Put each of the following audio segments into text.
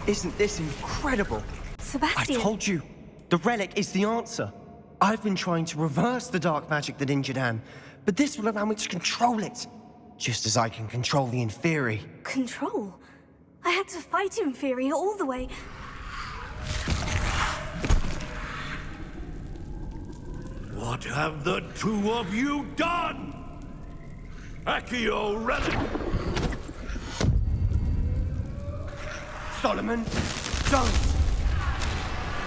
Isn't this incredible? I Sebastian! told you, the relic is the answer. I've been trying to reverse the dark magic that injured Anne, but this will allow me to control it. Just as I can control the Inferi. Control? I had to fight Inferi all the way. What have the two of you done? Accio relic! Solomon, don't!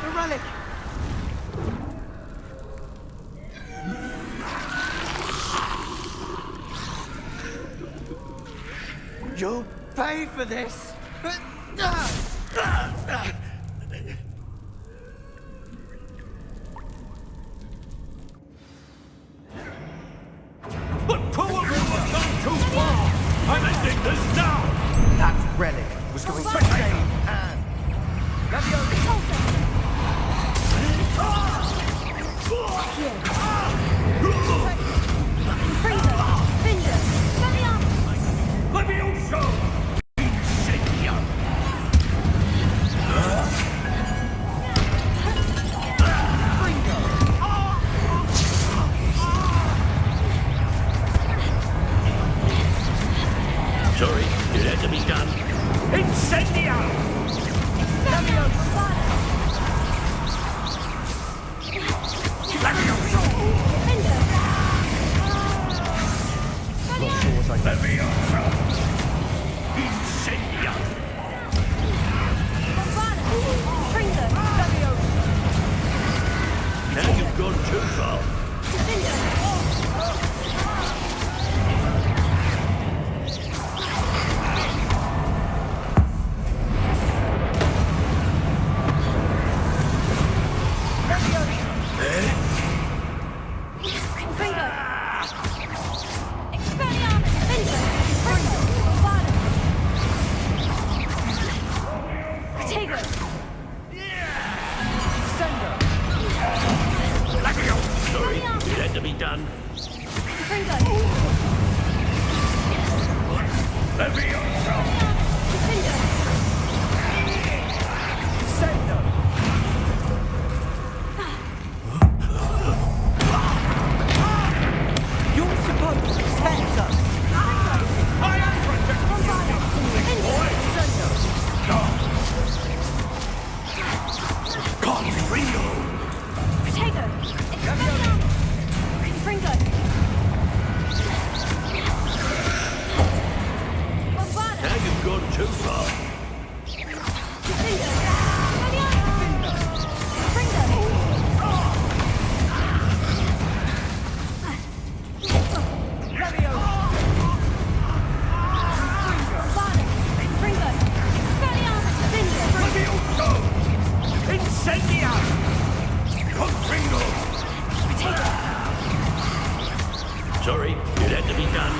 The relic! You'll pay for this! But two of you have gone too far! I'm ending this now! That relic was going to save Anne. Levioso! Insignia! Sorry, it had to be done. Incendia! Levioso! Incendia! Now you've gone too far. Sorry, it had to be done. Levioso! You're supposed to protect us! I am protecting you! Confringo! Now you've gone too far. Levioso! Incendia! Confringo! Sorry, it had to be done.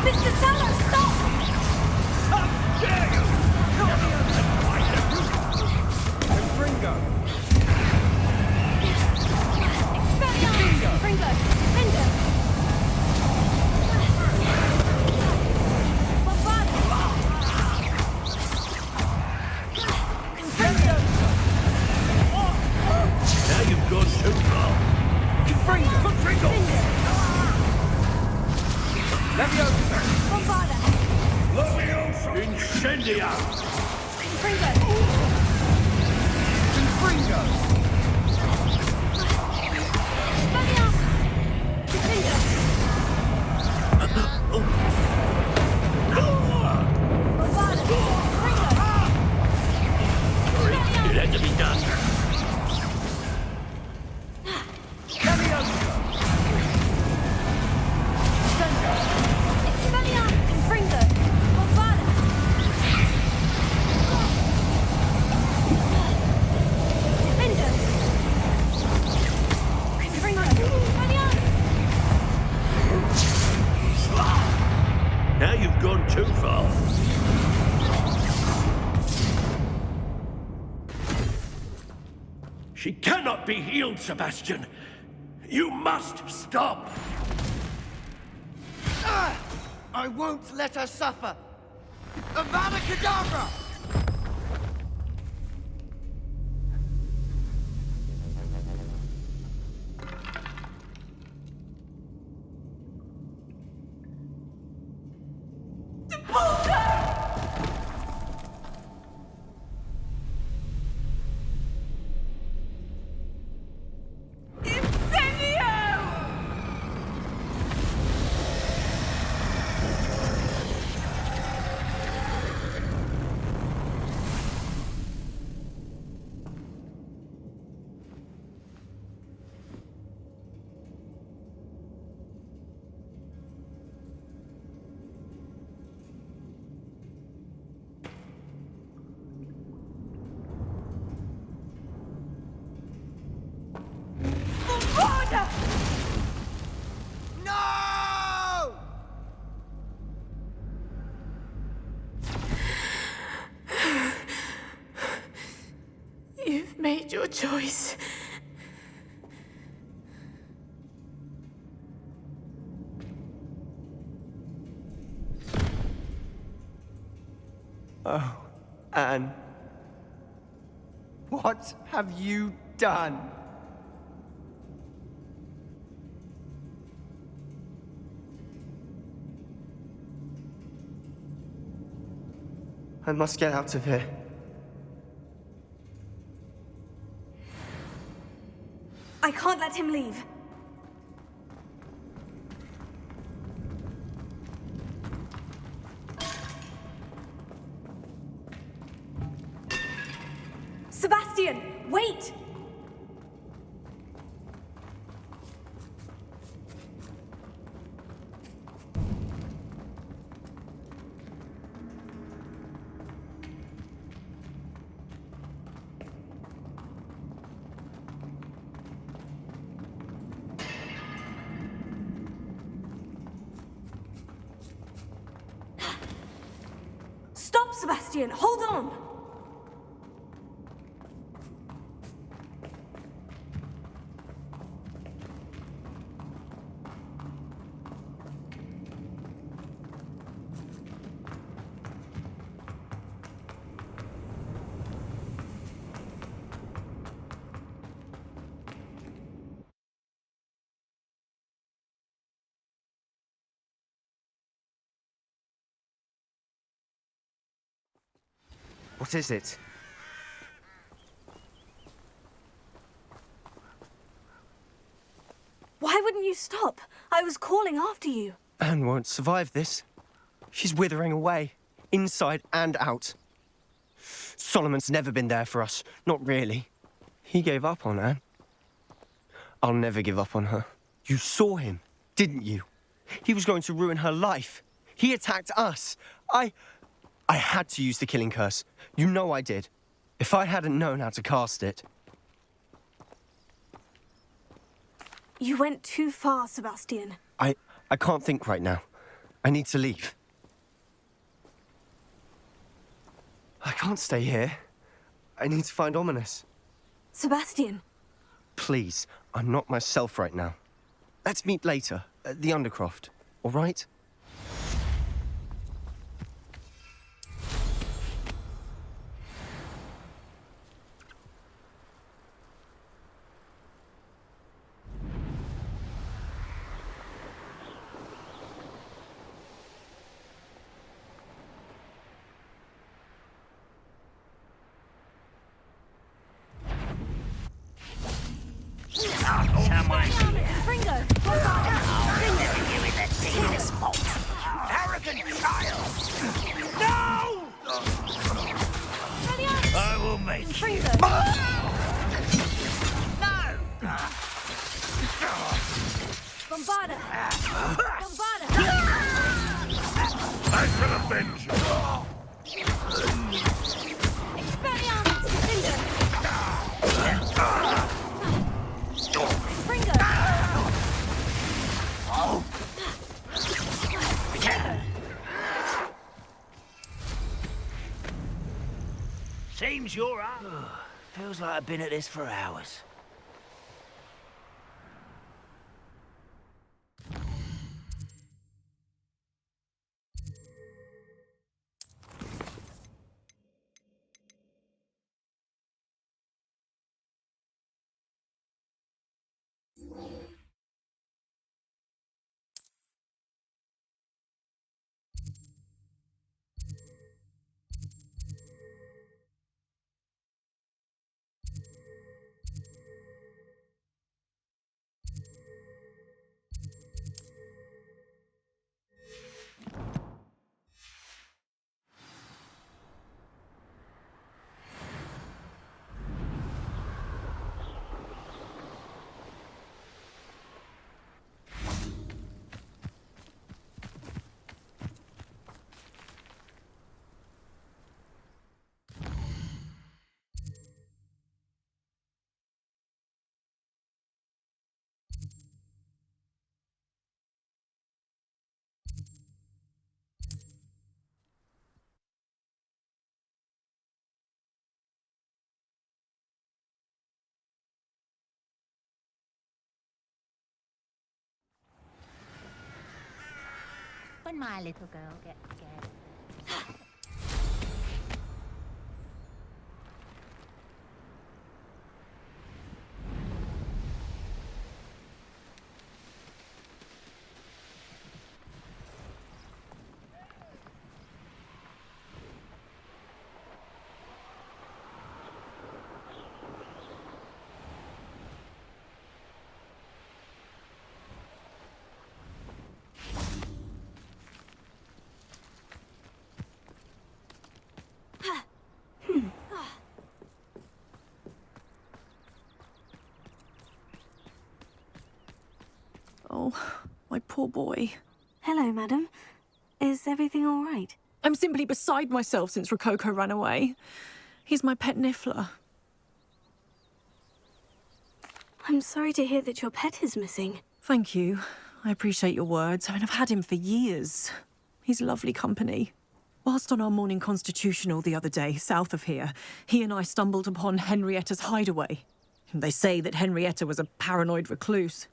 Mr. Salah, stop! How dare you! Ringo! Now you've gone too far. Confringo! Levioso! Incendia! Sorry, it had to be done. Now you've gone too far. She cannot be healed, Sebastian. You must stop. I won't let her suffer. Avada Kedavra! No! You've made your choice. Oh, Anne. What have you done? I must get out of here. I can't let him leave. Sebastian, wait! Stop, Sebastian! Hold on! What is it? Why wouldn't you stop? I was calling after you. Anne won't survive this. She's withering away, inside and out. Solomon's never been there for us. Not really. He gave up on Anne. I'll never give up on her. You saw him, didn't you? He was going to ruin her life. He attacked us. I had to use the killing curse. You know I did. If I hadn't known how to cast it... You went too far, Sebastian. I can't think right now. I need to leave. I can't stay here. I need to find Ominous. Sebastian. Please, I'm not myself right now. Let's meet later, at the Undercroft, all right? Fringo! Arrogant child! No! I will make you. Fringo! No! Bombarda! Bombarda! I shall avenge you. Expelliarmus! Fringo! Fringo! Seems you're up. Feels like I've been at this for hours. when my little girl gets scared. Oh, my poor boy. Hello, madam. Is everything all right? I'm simply beside myself since Rococo ran away. He's my pet niffler. I'm sorry to hear that your pet is missing. Thank you. I appreciate your words. I mean, I've had him for years. He's lovely company. Whilst on our morning constitutional the other day, south of here, he and I stumbled upon Henrietta's hideaway. They say that Henrietta was a paranoid recluse,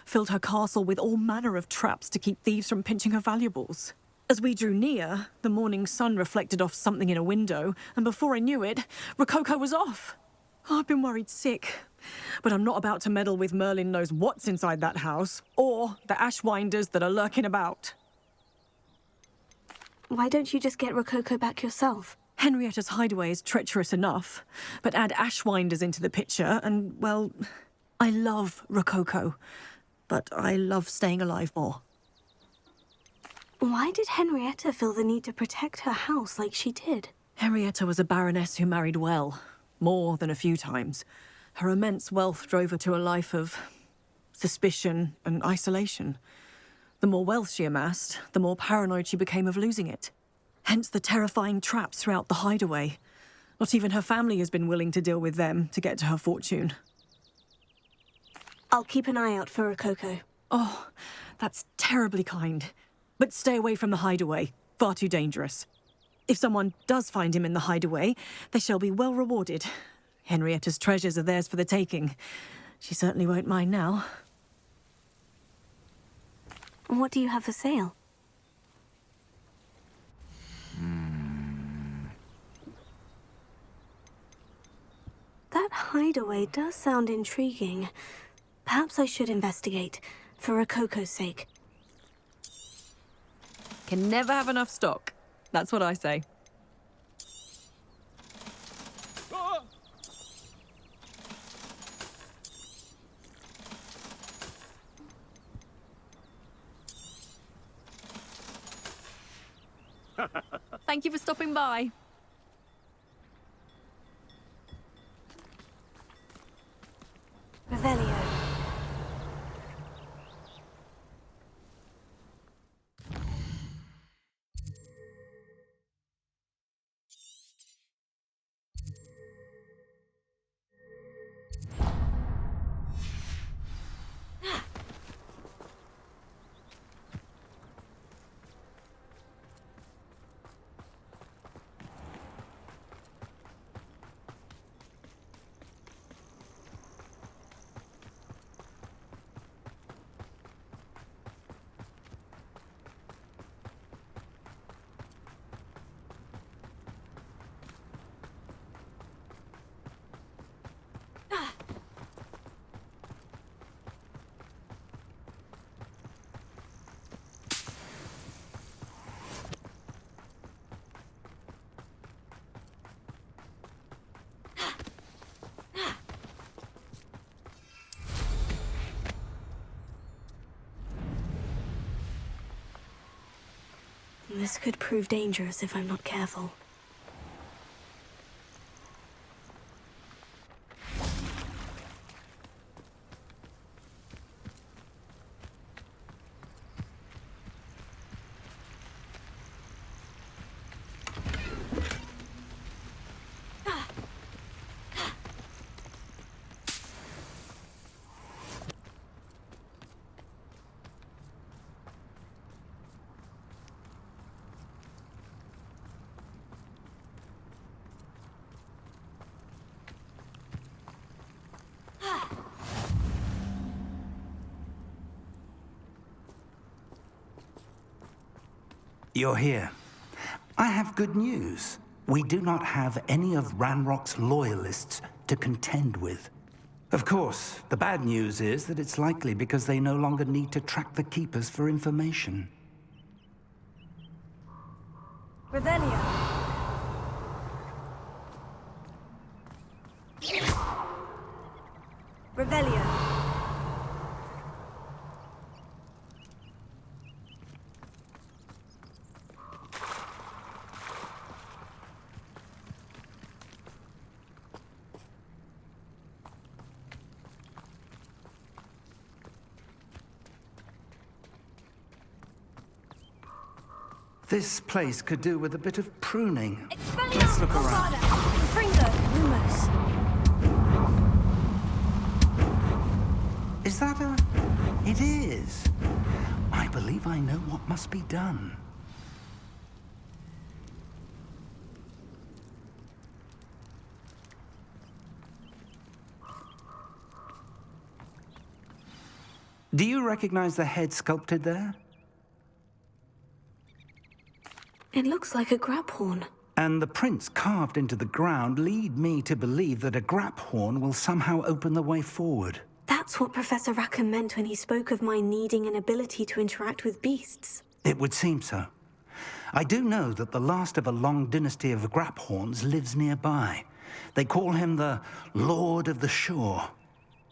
filled her castle with all manner of traps to keep thieves from pinching her valuables. As we drew near, the morning sun reflected off something in a window, and before I knew it, Rococo was off. Oh, I've been worried sick. But I'm not about to meddle with Merlin knows what's inside that house, or the ashwinders that are lurking about. Why don't you just get Rococo back yourself? Henrietta's hideaway is treacherous enough, but add ashwinders into the picture, and, well, I love Rococo, but I love staying alive more. Why did Henrietta feel the need to protect her house like she did? Henrietta was a baroness who married well, more than a few times. Her immense wealth drove her to a life of suspicion and isolation. The more wealth she amassed, the more paranoid she became of losing it. Hence the terrifying traps throughout the hideaway. Not even her family has been willing to deal with them to get to her fortune. I'll keep an eye out for Rococo. Oh, that's terribly kind. But stay away from the hideaway. Far too dangerous. If someone does find him in the hideaway, they shall be well rewarded. Henrietta's treasures are theirs for the taking. She certainly won't mind now. What do you have for sale? That hideaway does sound intriguing. Perhaps I should investigate, for Rococo's sake. Can never have enough stock. That's what I say. Thank you for stopping by. Revelio. This could prove dangerous if I'm not careful. You're here. I have good news. We do not have any of Ranrock's loyalists to contend with. Of course, the bad news is that it's likely because they no longer need to track the Keepers for information. Revelio. Revelio. This place could do with a bit of pruning. Expelliarmus Let's look around. Fringo. Lumos. Is that a... It is. I believe I know what must be done. Do you recognize the head sculpted there? It looks like a grab horn. And the prints carved into the ground lead me to believe that a grap horn will somehow open the way forward. That's what Professor Rackham meant when he spoke of my needing an ability to interact with beasts. It would seem so. I do know that the last of a long dynasty of grap horns lives nearby. They call him the Lord of the Shore.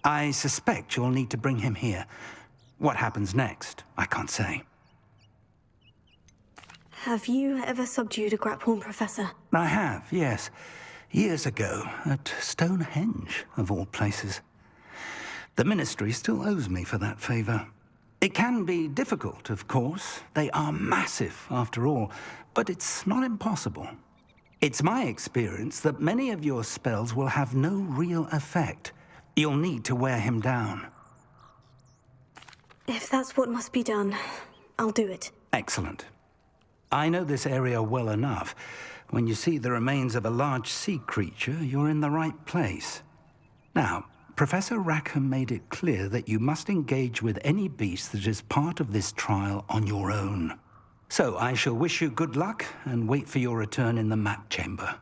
I suspect you'll need to bring him here. What happens next, I can't say. Have you ever subdued a grap horn, Professor? I have, yes. Years ago, at Stonehenge, of all places. The Ministry still owes me for that favor. It can be difficult, of course. They are massive, after all, but it's not impossible. It's my experience that many of your spells will have no real effect. You'll need to wear him down. If that's what must be done, I'll do it. Excellent. I know this area well enough. When you see the remains of a large sea creature, you're in the right place. Now, Professor Rackham made it clear that you must engage with any beast that is part of this trial on your own. So I shall wish you good luck and wait for your return in the map chamber.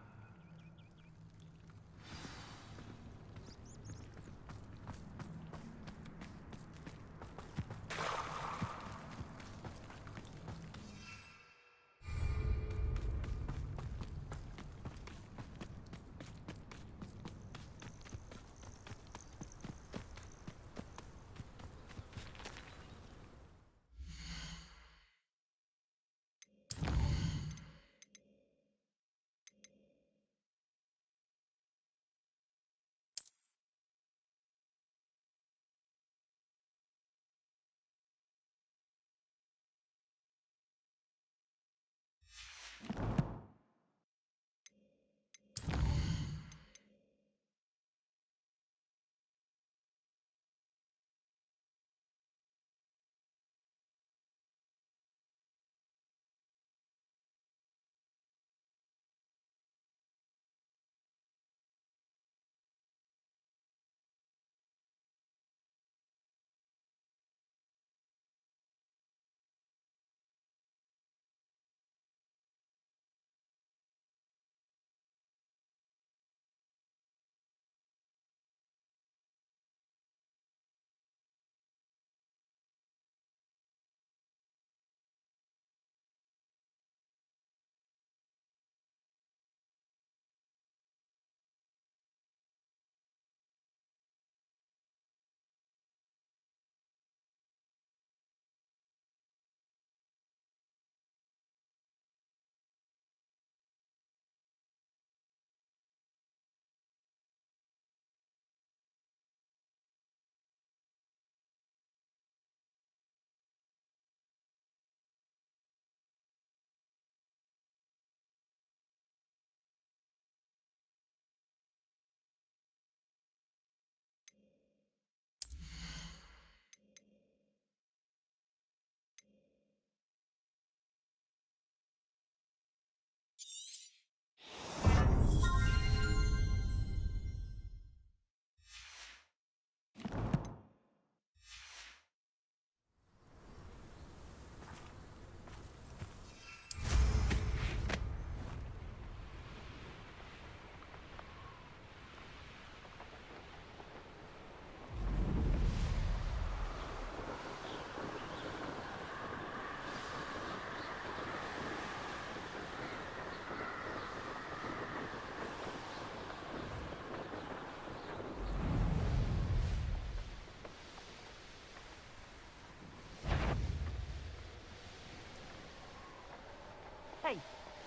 Hey,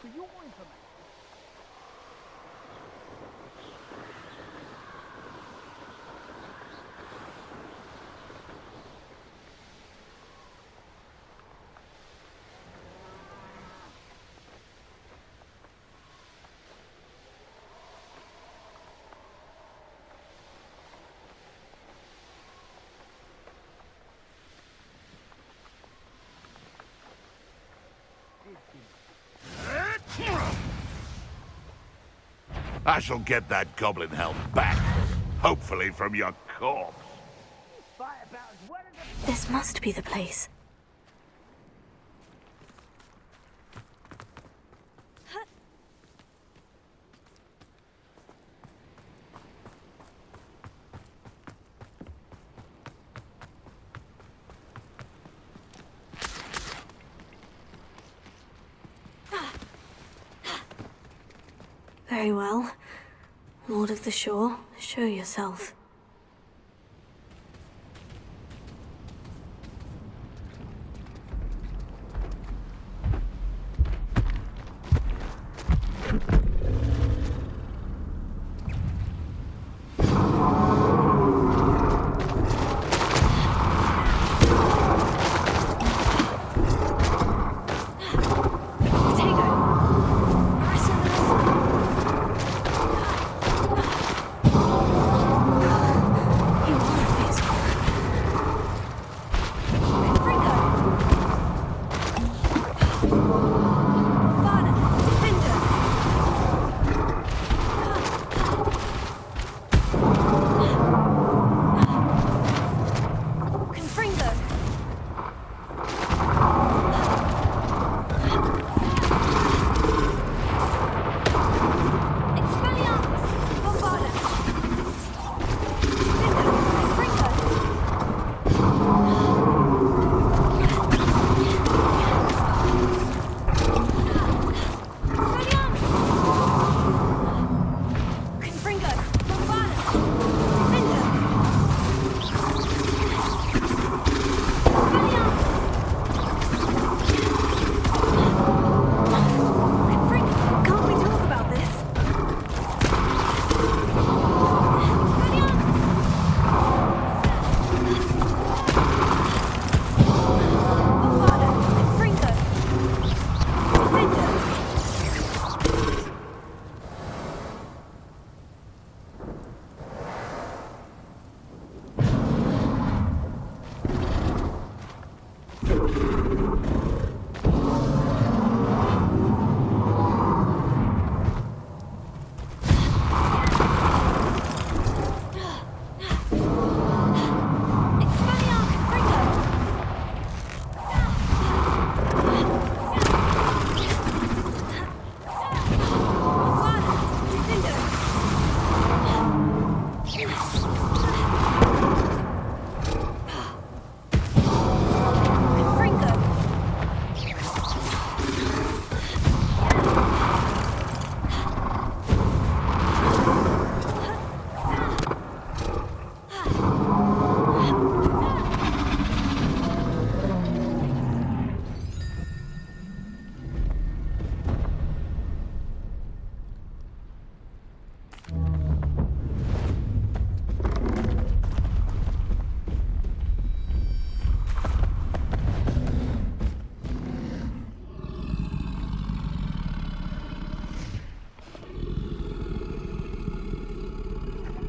for your information. I shall get that goblin helm back, hopefully from your corpse. Fight about as well as a... This must be the place. Very well. Lord of the Shore, show yourself.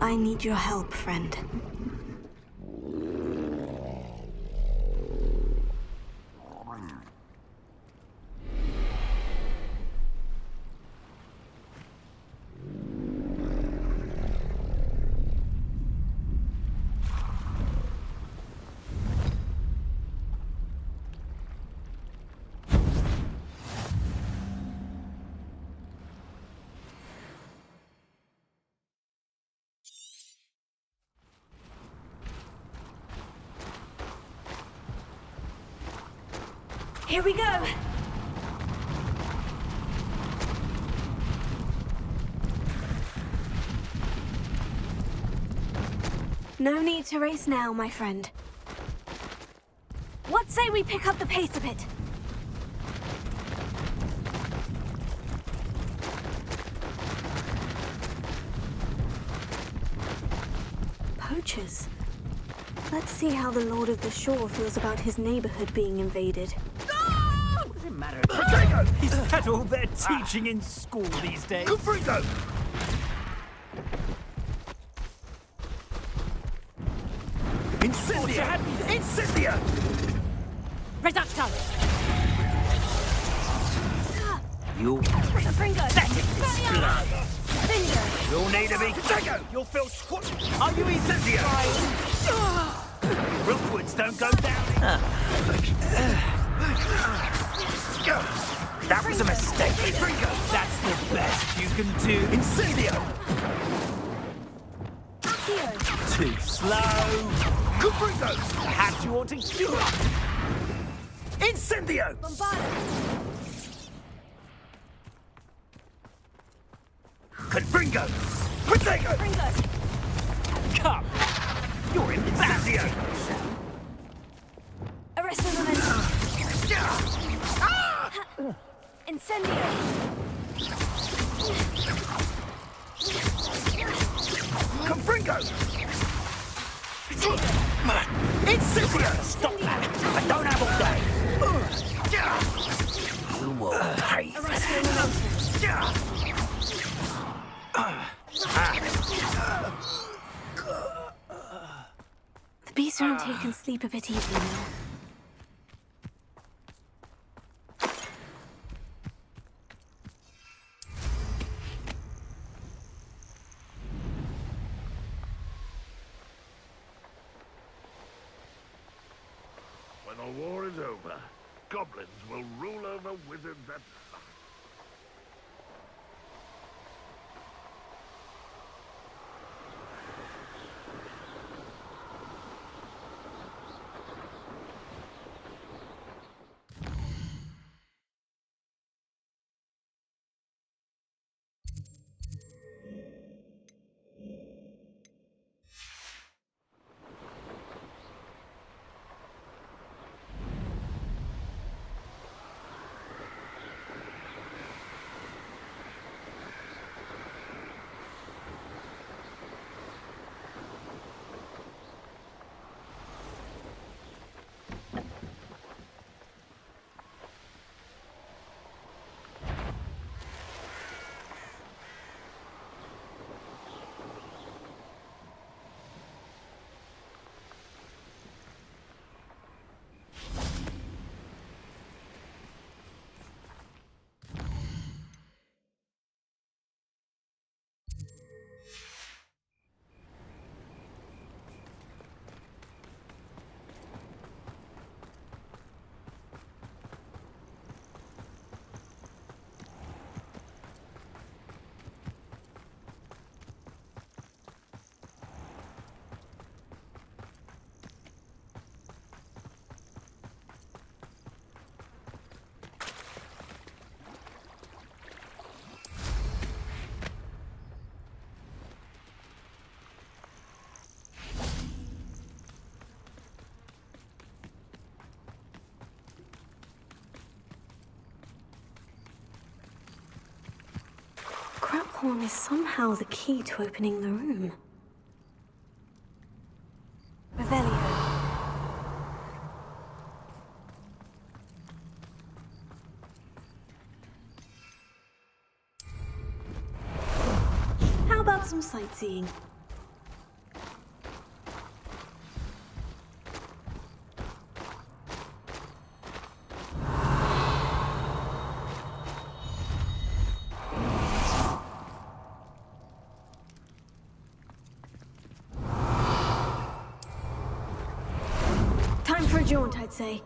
I need your help, friend. Here we go! No need to race now, my friend. What say we pick up the pace a bit? poachers. Let's see how the Lord of the Shore feels about his neighborhood being invaded. Doesn't matter. Rodrigo! Is that all they're teaching in school these days? Rodrigo! Incendio! Incendio! Reducto! You'll Fringo! explode. Finger! You'll need to be Rodrigo! You'll feel Are you Incendio? Rookwoods don't go down. That was a mistake. Fringo! That's the best you can do. Incendio! Too slow. Fringo! Perhaps you ought to queue up. Incendio! Confringo! Protego! Come! You're Incendio! Arresto momentum. Incendio. Confringo! Incendio! Stop that! I don't have all day! You will pay for that. The beasts around here can sleep a bit easier now. When the war is over, goblins will rule over wizards at last. Horn is somehow the key to opening the room. Revelio. How about some sightseeing? Time for a jaunt, I'd say.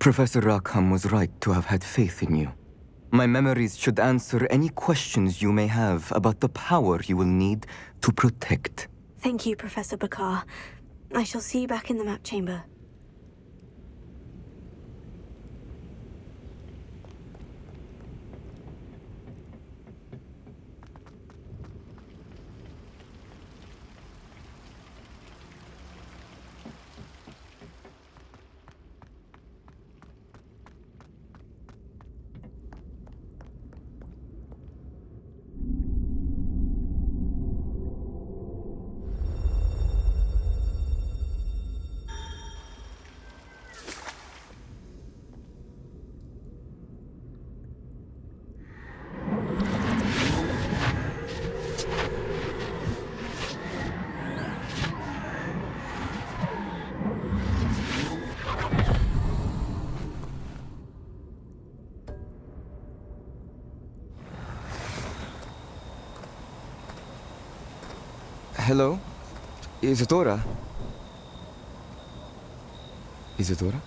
Professor Rackham was right to have had faith in you. My memories should answer any questions you may have about the power you will need to protect. Thank you, Professor Bakar. I shall see you back in the map chamber. Hello? Isadora? Isadora?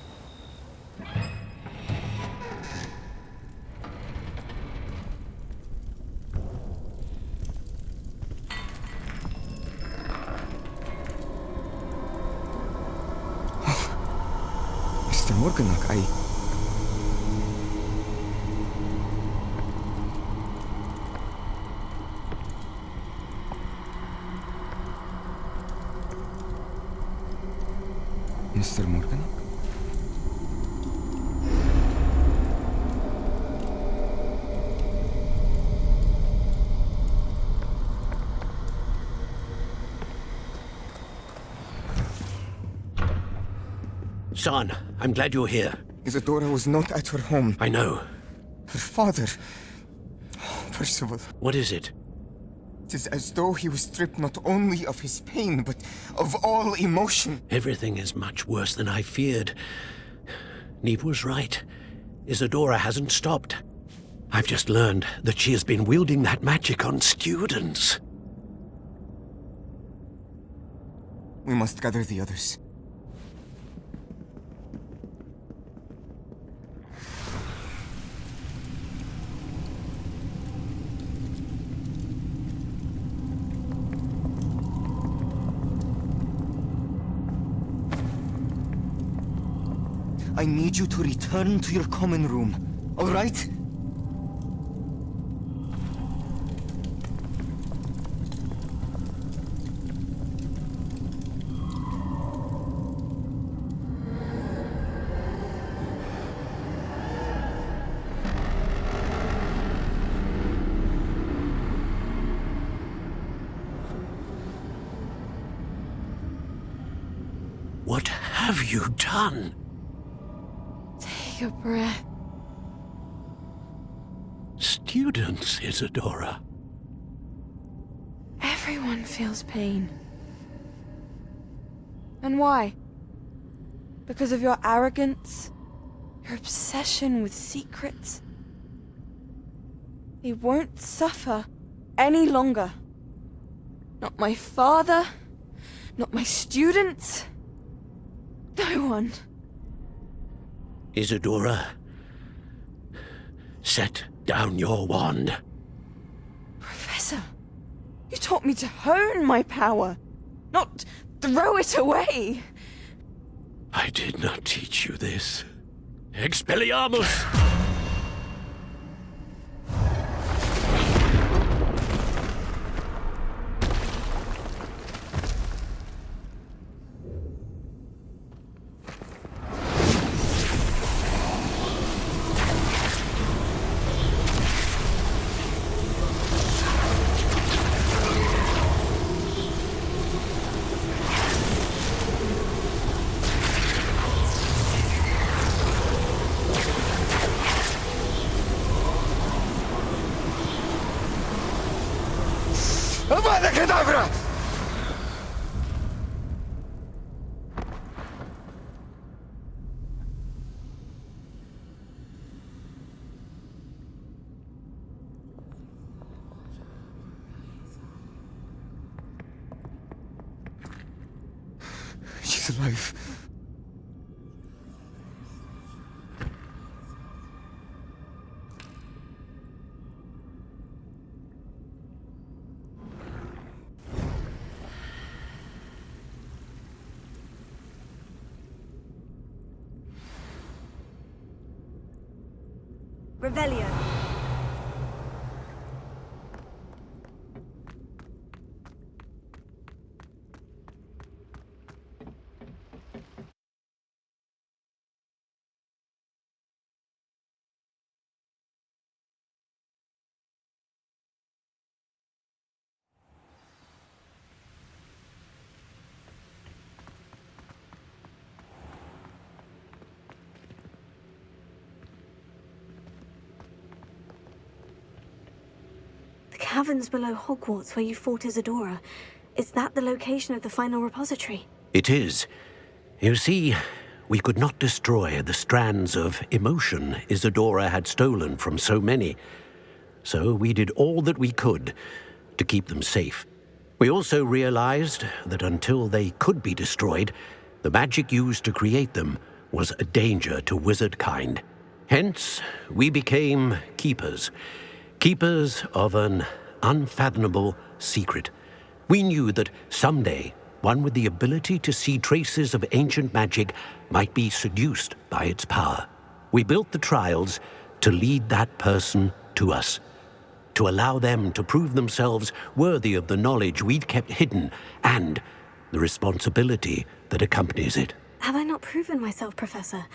Mr. Morganach, Mr. Morgan? Son, I'm glad you're here. Isadora was not at her home. I know. Her father... Percival. What is it? It is as though he was stripped not only of his pain, but of all emotion. Everything is much worse than I feared. Neve was right. Isadora hasn't stopped. I've just learned that she has been wielding that magic on students. We must gather the others. I need you to return to your common room, all right? What have you done? Take a breath. Students, Isadora. Everyone feels pain. And why? Because of your arrogance? Your obsession with secrets? He won't suffer any longer. Not my father, not my students, no one. Isadora, set down your wand. Professor, you taught me to hone my power, not throw it away. I did not teach you this. Expelliarmus! Avada Kedavra! She's alive. Revelio. The caverns below Hogwarts where you fought Isadora. Is that the location of the final repository? It is. You see, we could not destroy the strands of emotion Isadora had stolen from so many. So we did all that we could to keep them safe. We also realized that until they could be destroyed, the magic used to create them was a danger to wizard kind. Hence, we became keepers. Keepers of an unfathomable secret. We knew that someday, one with the ability to see traces of ancient magic might be seduced by its power. We built the trials to lead that person to us, to allow them to prove themselves worthy of the knowledge we'd kept hidden and the responsibility that accompanies it. Have I not proven myself, Professor?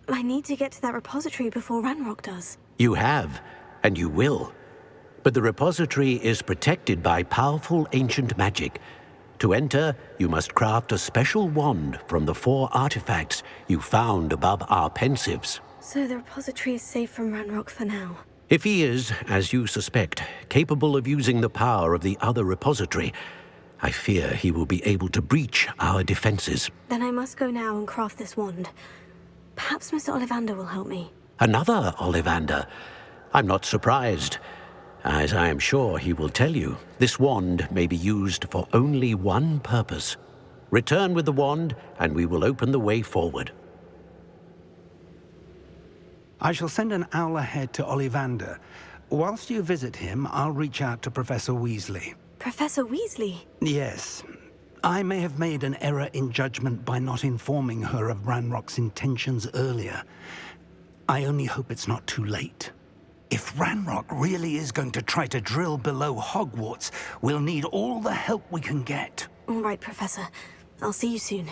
I need to get to that repository before Ranrock does. You have, and you will. But the repository is protected by powerful ancient magic. To enter, you must craft a special wand from the 4 artifacts you found above our pensives. So the repository is safe from Ranrock for now. If he is, as you suspect, capable of using the power of the other repository, I fear he will be able to breach our defenses. Then I must go now and craft this wand. Perhaps Mr. Ollivander will help me. Another Ollivander? I'm not surprised. As I am sure he will tell you, this wand may be used for only one purpose. Return with the wand, and we will open the way forward. I shall send an owl ahead to Ollivander. Whilst you visit him, I'll reach out to Professor Weasley. Professor Weasley? Yes. I may have made an error in judgment by not informing her of Ranrock's intentions earlier. I only hope it's not too late. If Ranrock really is going to try to drill below Hogwarts, we'll need all the help we can get. All right, Professor. I'll see you soon.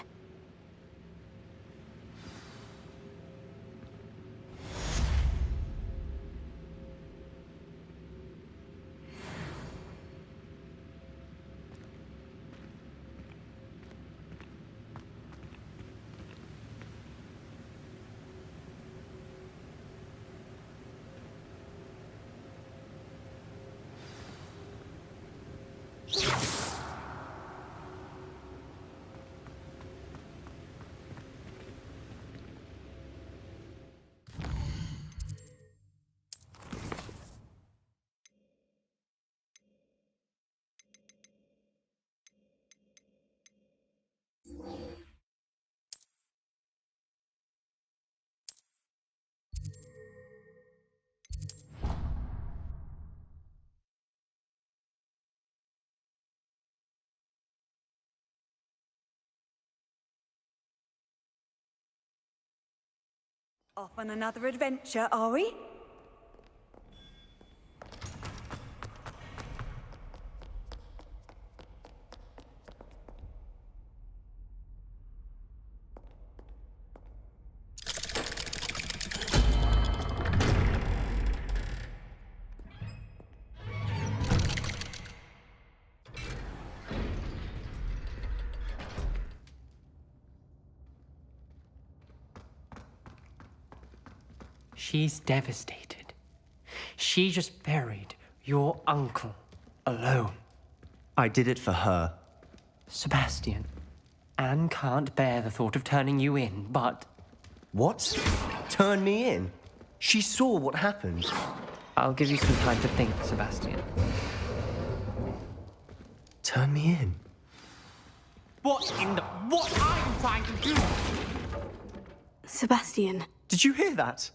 Off on another adventure, are we? She's devastated. She just buried your uncle alone. I did it for her. Sebastian, Anne can't bear the thought of turning you in, but... What? Turn me in? She saw what happened. I'll give you some time to think, Sebastian. Turn me in? What are you trying to do? Sebastian. Did you hear that?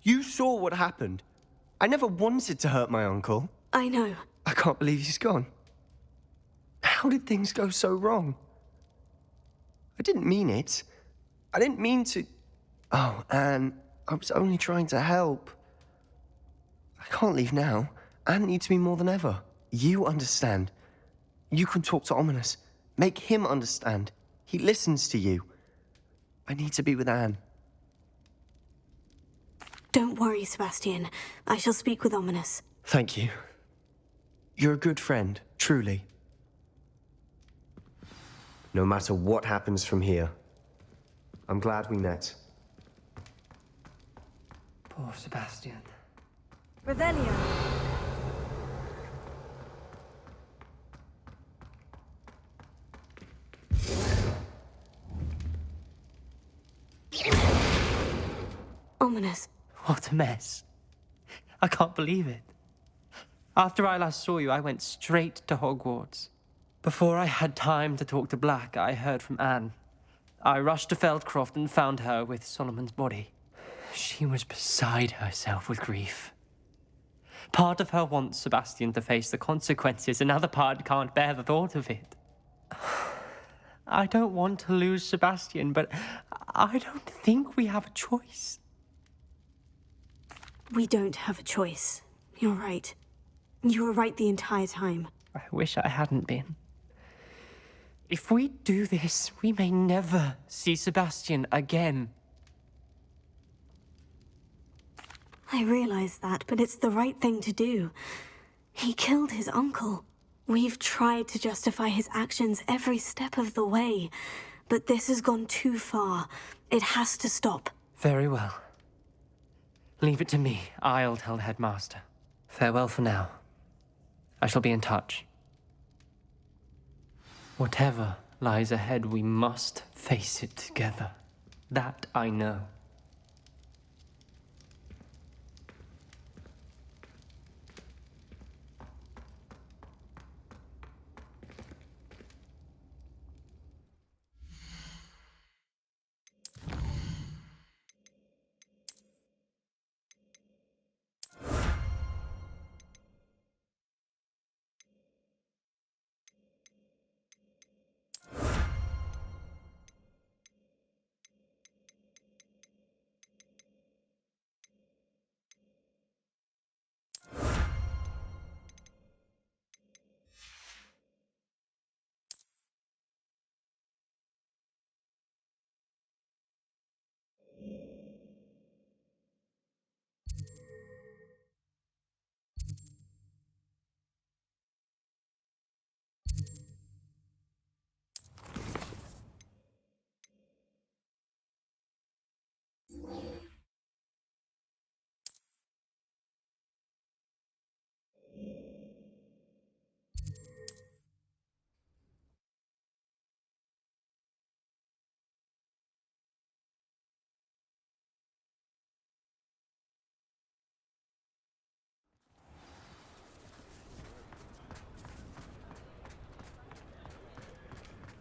You saw what happened. I never wanted to hurt my uncle. I know. I can't believe he's gone. How did things go so wrong? I didn't mean it. I didn't mean to... Oh, Anne, I was only trying to help. I can't leave now. Anne needs me more than ever. You understand. You can talk to Ominous. Make him understand. He listens to you. I need to be with Anne. Don't worry, Sebastian. I shall speak with Ominous. Thank you. You're a good friend, truly. No matter what happens from here, I'm glad we met. Poor Sebastian. Revelio. Ominous. What a mess. I can't believe it. After I last saw you, I went straight to Hogwarts. Before I had time to talk to Black, I heard from Anne. I rushed to Feldcroft and found her with Solomon's body. She was beside herself with grief. Part of her wants Sebastian to face the consequences, another part can't bear the thought of it. I don't want to lose Sebastian, but I don't think we have a choice. We don't have a choice. You're right. You were right the entire time. I wish I hadn't been. If we do this, we may never see Sebastian again. I realize that, but it's the right thing to do. He killed his uncle. We've tried to justify his actions every step of the way, but this has gone too far. It has to stop. Very well. Leave it to me. I'll tell the headmaster. Farewell for now. I shall be in touch. Whatever lies ahead, we must face it together. That I know.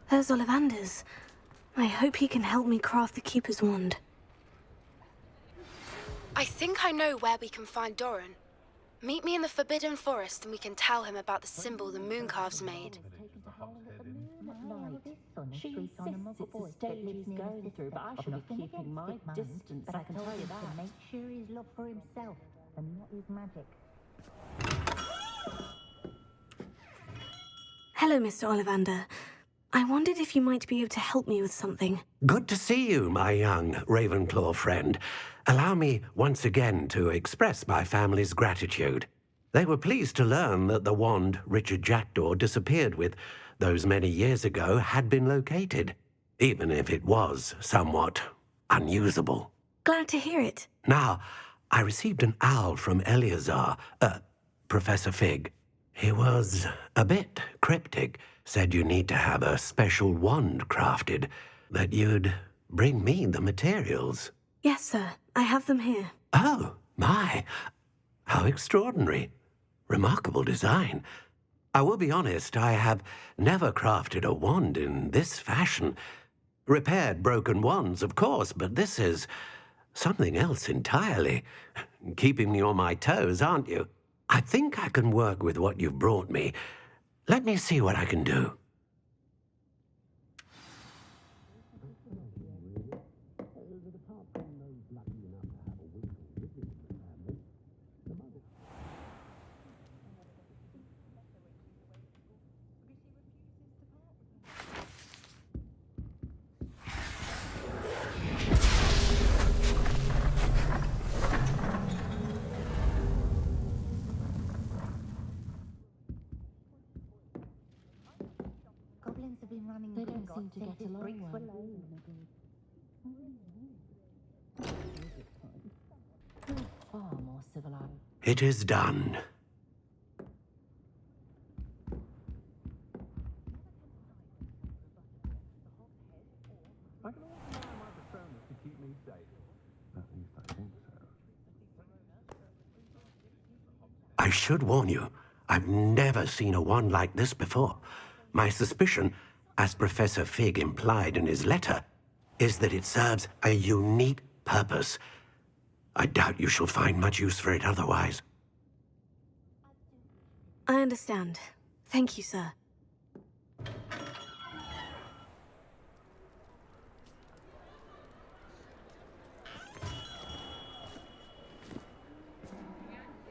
There's Ollivander's. I hope he can help me craft the Keeper's Wand. I think I know where we can find Doran. Meet me in the Forbidden Forest and we can tell him about the symbol the Mooncalves made. She insists it's a stage he's going through, but I should be keeping my distance, I can tell you that. Make sure he's looked for himself and not his magic. Hello, Mr. Ollivander. I wondered if you might be able to help me with something. Good to see you, my young Ravenclaw friend. Allow me once again to express my family's gratitude. They were pleased to learn that the wand Richard Jackdaw disappeared with those many years ago had been located, even if it was somewhat unusable. Glad to hear it. Now, I received an owl from Eleazar, Professor Fig. He was a bit cryptic, said you need to have a special wand crafted, that you'd bring me the materials. Yes, sir. I have them here. Oh, my. How extraordinary. Remarkable design. I will be honest, I have never crafted a wand in this fashion. Repaired broken wands, of course, but this is something else entirely. Keeping me on my toes, aren't you? I think I can work with what you've brought me. Let me see what I can do. goblins have been running. They don't seem to get along well. Far more civilized. It is done. I can also allow my personas to keep me safe. At least I think so. I should warn you, I've never seen a wand like this before. My suspicion, as Professor Fig implied in his letter, is that it serves a unique purpose. I doubt you shall find much use for it otherwise. I understand. Thank you, sir.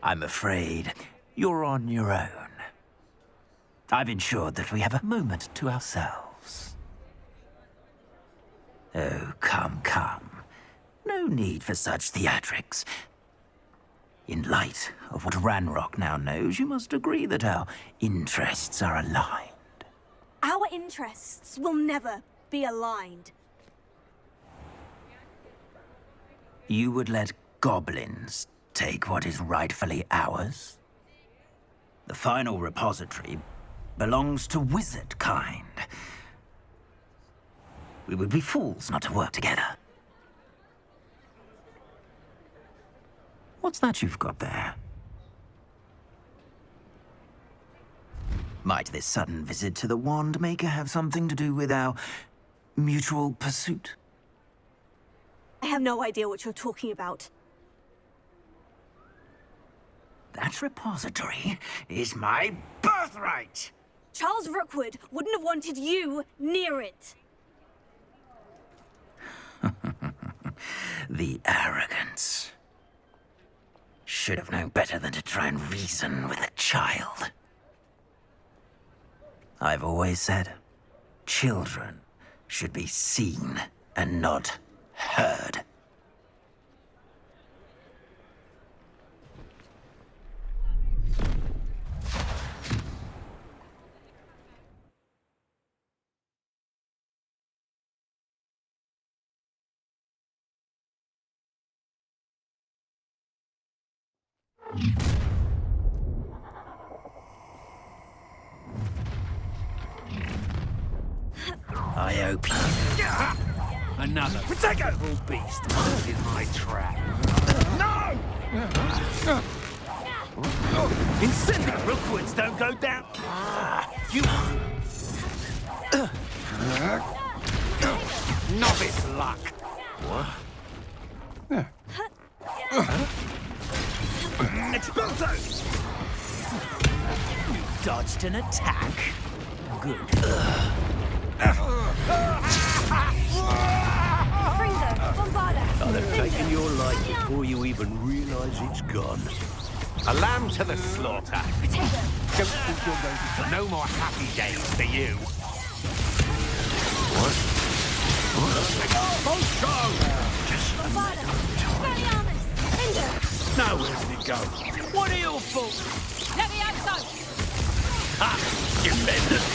I'm afraid you're on your own. I've ensured that we have a moment to ourselves. Oh, come, come. No need for such theatrics. In light of what Ranrock now knows, you must agree that our interests are aligned. Our interests will never be aligned. You would let goblins take what is rightfully ours? The final repository belongs to wizard kind. We would be fools not to work together. What's that you've got there? Might this sudden visit to the Wand Maker have something to do with our mutual pursuit? I have no idea what you're talking about. That repository is my birthright! Charles Rookwood wouldn't have wanted you near it. The arrogance. Should have known better than to try and reason with a child. I've always said, children should be seen and not heard. I hope you... Another pitiful beast in my trap. No! Incendiary Rookwoods don't go down. You... Novice luck. What? Expulso! You dodged an attack? Good. I'll have taken your life before you even realise it's gone. A lamb to the slaughter. Don't think you're going to... No more happy days for you. What? Now where did it go? What are your faults? Let me have some! Ha! Defenders!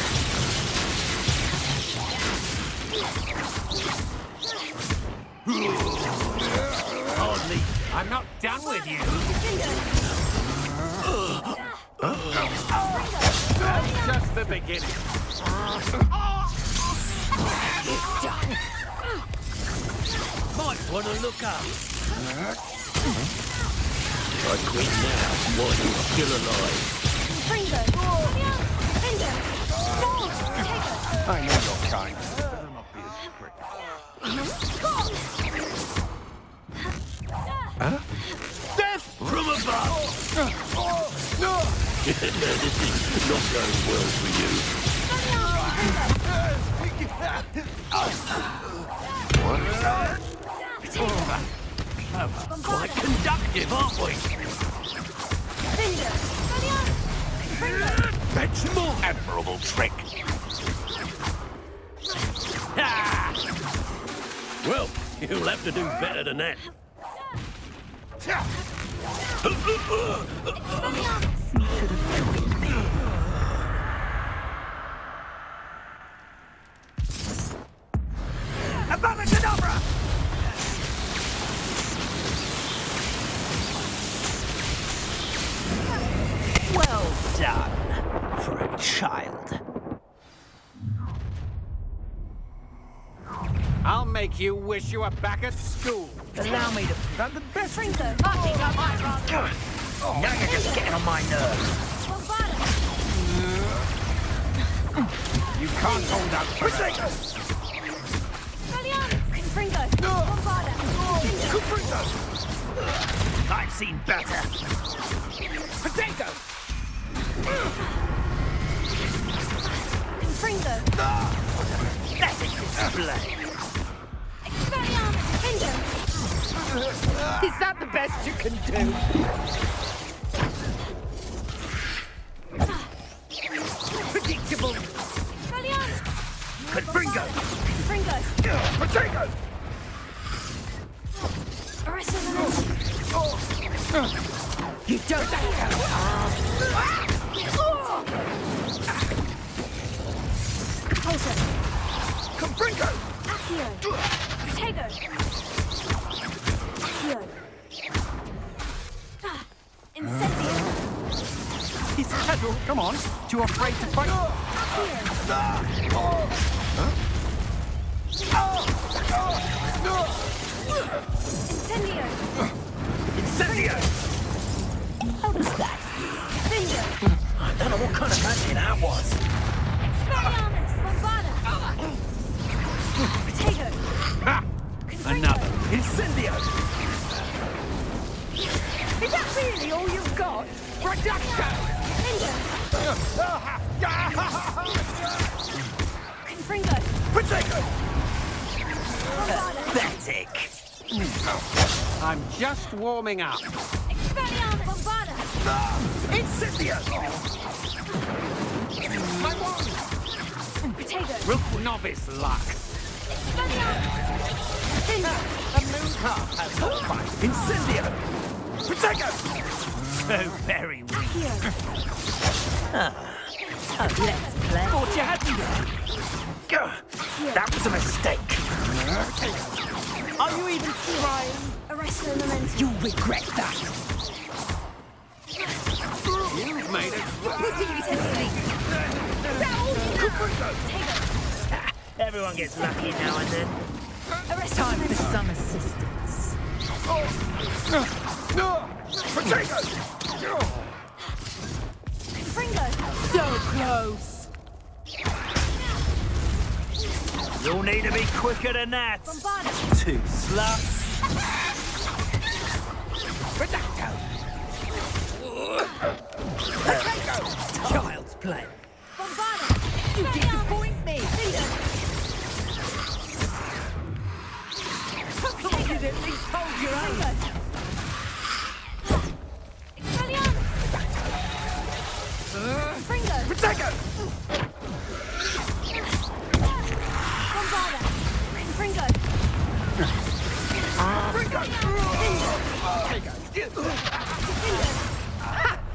Hardly. I'm not done with you. That's just the beginning. Might want to look up. I quit now while you're still alive. I know your kind. Better not be a prick. Huh? Death from above! No! This is not going well for you. What? Quite conductive, aren't we? That's more admirable trick. Ah! Well, you'll have to do better than that. Abracadabra! Well done, for a child. I'll make you wish you were back at school. Allow me to... That's the best. Fringo! Now you're just getting on my nerves. You can't hold out forever. Fringo! I've seen better. Potato! Fringo! Let it display. Is that the best you can do? Predictable. Confringo! Fringo! Potato! You don't Confringo! Accio! Potato! Accio! Incendio! He's settled. Come on. Too afraid to fight? Incendio! Incendio! How does that feel? Incendio! I don't know what kind of magic that was. Expelliarmus! Bombada! Potato! Ha! Another. Incendio! Is that really all you've got? Reducto! Confringo! Potato! Pathetic. I'm just warming up. Expelliarmus! Bombada! Incendio! My wand! Potato! Rook novice luck. A moon calf has no fight. Incendio! Potato! So very weak. Let's play. Thought you had me there. That was a mistake. Are you even trying? Arrest the momentum. You'll regret that. You've made it. Everyone gets lucky now and then. Arrest Time the for momentum. some assistance. Potato! Fringo! So close. You'll need to be quicker than that. Bombada! Too slow. Child's play. Bombada! You disappoint me. You at least hold your own. Expelliarmus! Fringo! Potato! Bombada! Fringo!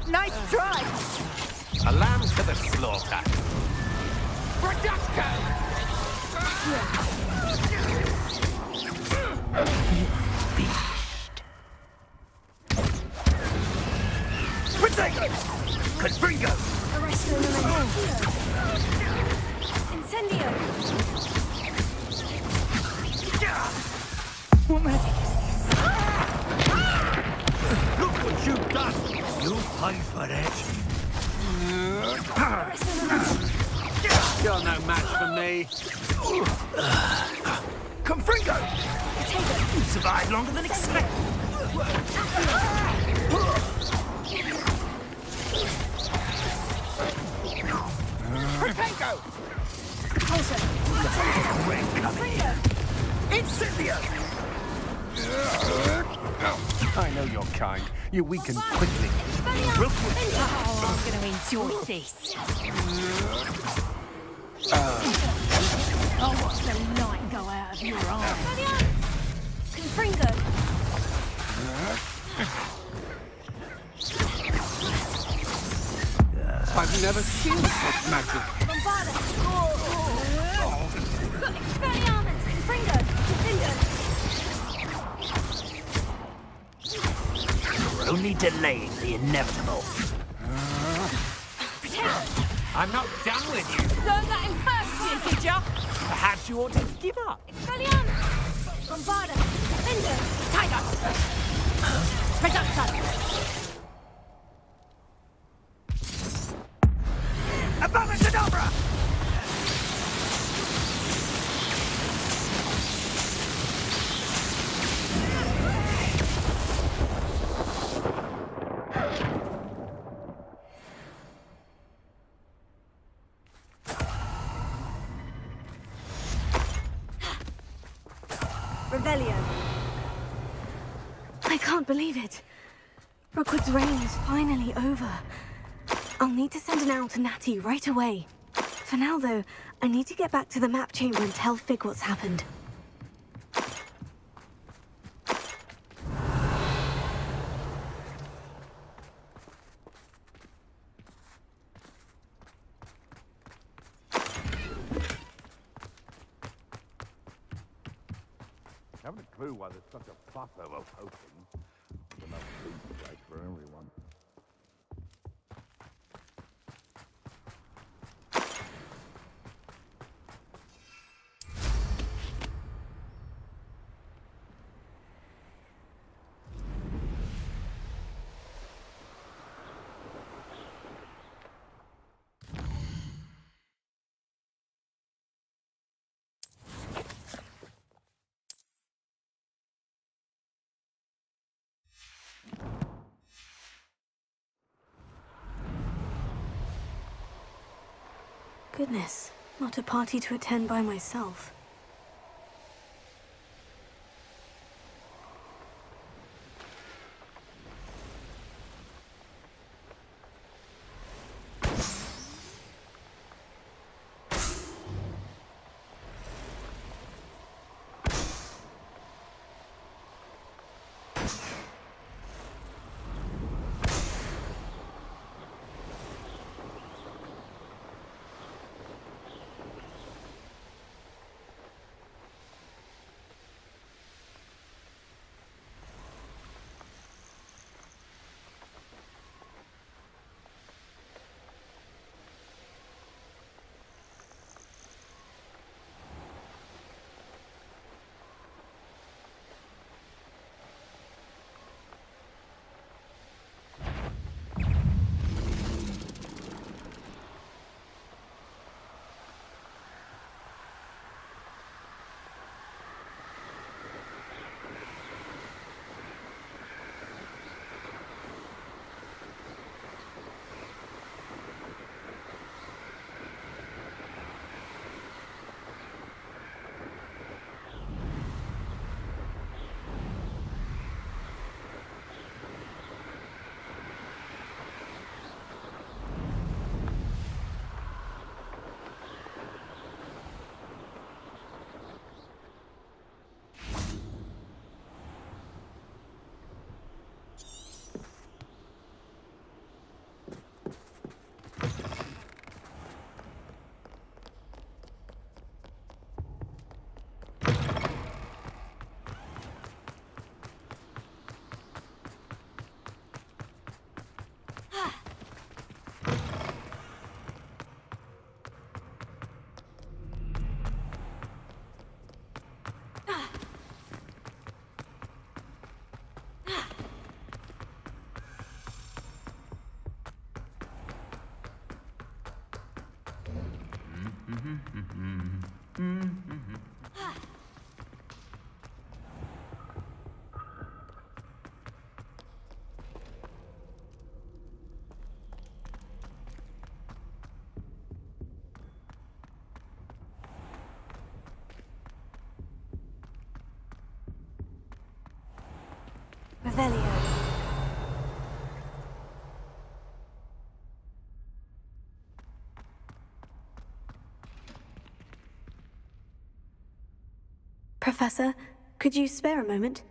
Nice try. A lamb to the slaughter. Reducto! Potato! Confringo! Arrest the momentum. Incendio! What magic is this? Look what you've done! You'll pay for that. Arrest the momentum. You're no match for me. Confringo! Potato! You survived longer than expected. Potato! Fringo! Incendio! I know your kind. You weaken quickly. Oh, I'm going to enjoy this. I'll watch the light go out of your eyes. Confringo! I've never seen such magic. Bombada! Expelliarmus! Confringo! delaying the inevitable. I'm not done with you. Learn that in first year, did ya? Perhaps you ought to give up. Expelliarmus! Bombarda! Defender! Tiger! Reductor! Abominadabra! Revelio. I can't believe it. Rookwood's reign is finally over. I'll need to send an owl to Natty right away. For now, though, I need to get back to the map chamber and tell Fig what's happened. Haven't a clue why there's such a fuss over potions. There's enough food place for everyone. Goodness, not a party to attend by myself. Revelio. Professor, could you spare a moment?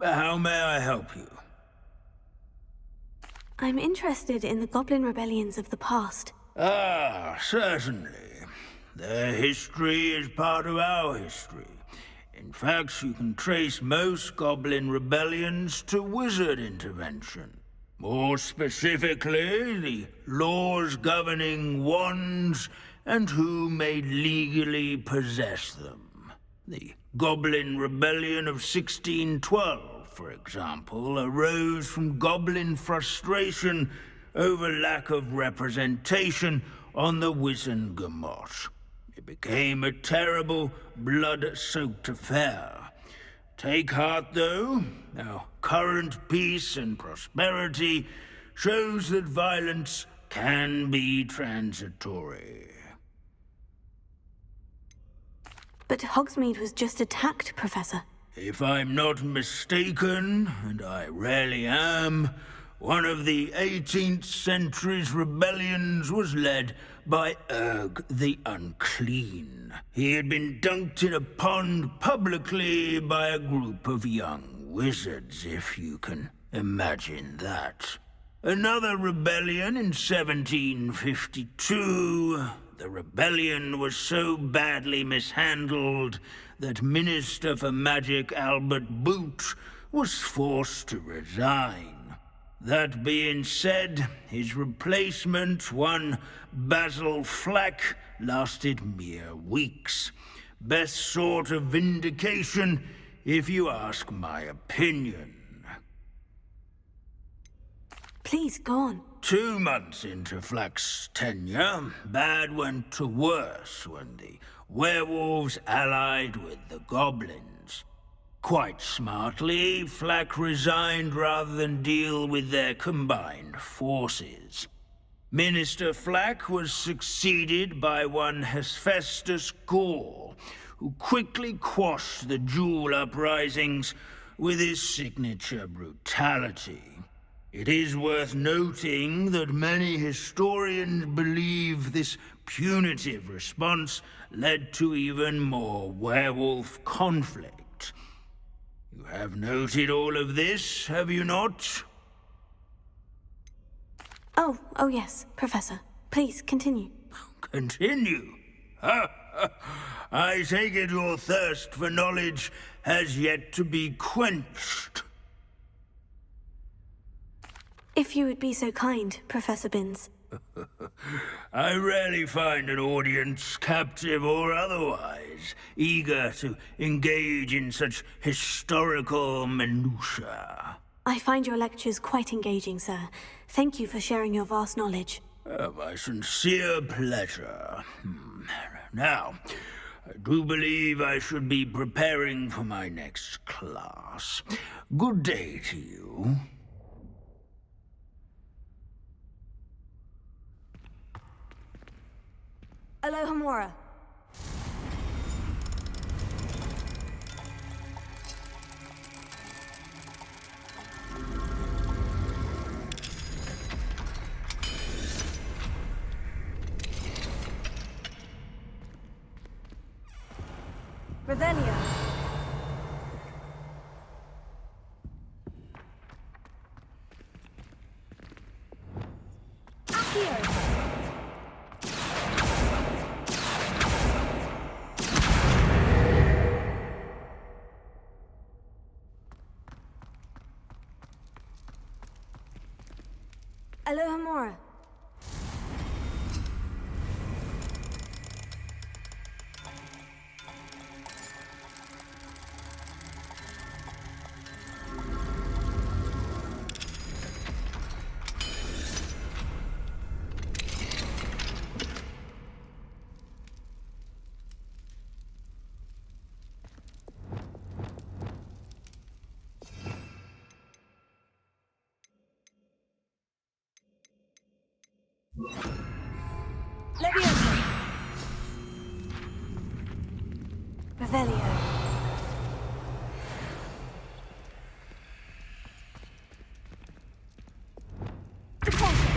How may I help you? I'm interested in the Goblin rebellions of the past. Ah, certainly. Their history is part of our history. In fact, you can trace most goblin rebellions to wizard intervention. More specifically, the laws governing wands and who may legally possess them. The Goblin Rebellion of 1612, for example, arose from goblin frustration over lack of representation on the Wizengamot. It became a terrible, blood-soaked affair. Take heart, though. Our current peace and prosperity shows that violence can be transitory. But Hogsmeade was just attacked, Professor. If I'm not mistaken, and I rarely am, one of the 18th century's rebellions was led by Urg the Unclean. He had been dunked in a pond publicly by a group of young wizards, if you can imagine that. Another rebellion in 1752. The rebellion was so badly mishandled that Minister for Magic Albert Boot was forced to resign. That being said, his replacement, one Basil Flack, lasted mere weeks. Best sort of vindication, if you ask my opinion. Please, go on. 2 months into Flack's tenure, bad went to worse when the werewolves allied with the goblins. Quite smartly, Flack resigned rather than deal with their combined forces. Minister Flack was succeeded by one Hephaestus Gore, who quickly quashed the Jewel uprisings with his signature brutality. It is worth noting that many historians believe this punitive response led to even more werewolf conflict. You have noted all of this, have you not? Oh yes, Professor. Please, continue. Continue? I take it your thirst for knowledge has yet to be quenched. If you would be so kind, Professor Binns. I rarely find an audience, captive or otherwise, eager to engage in such historical minutiae. I find your lectures quite engaging, sir. Thank you for sharing your vast knowledge. My sincere pleasure. Now, I do believe I should be preparing for my next class. Good day to you. Alohomora. Revelio. Accio. Alohomora. Leviosa. Revelio. Deposit.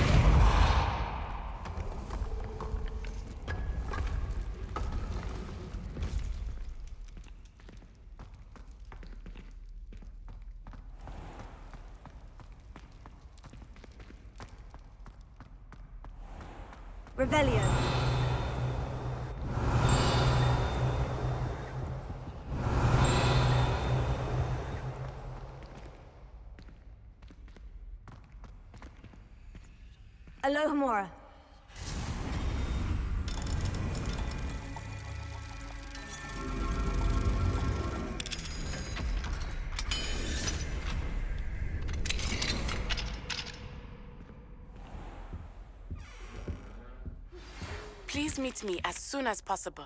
Revelio. Alohomora. Please meet me as soon as possible.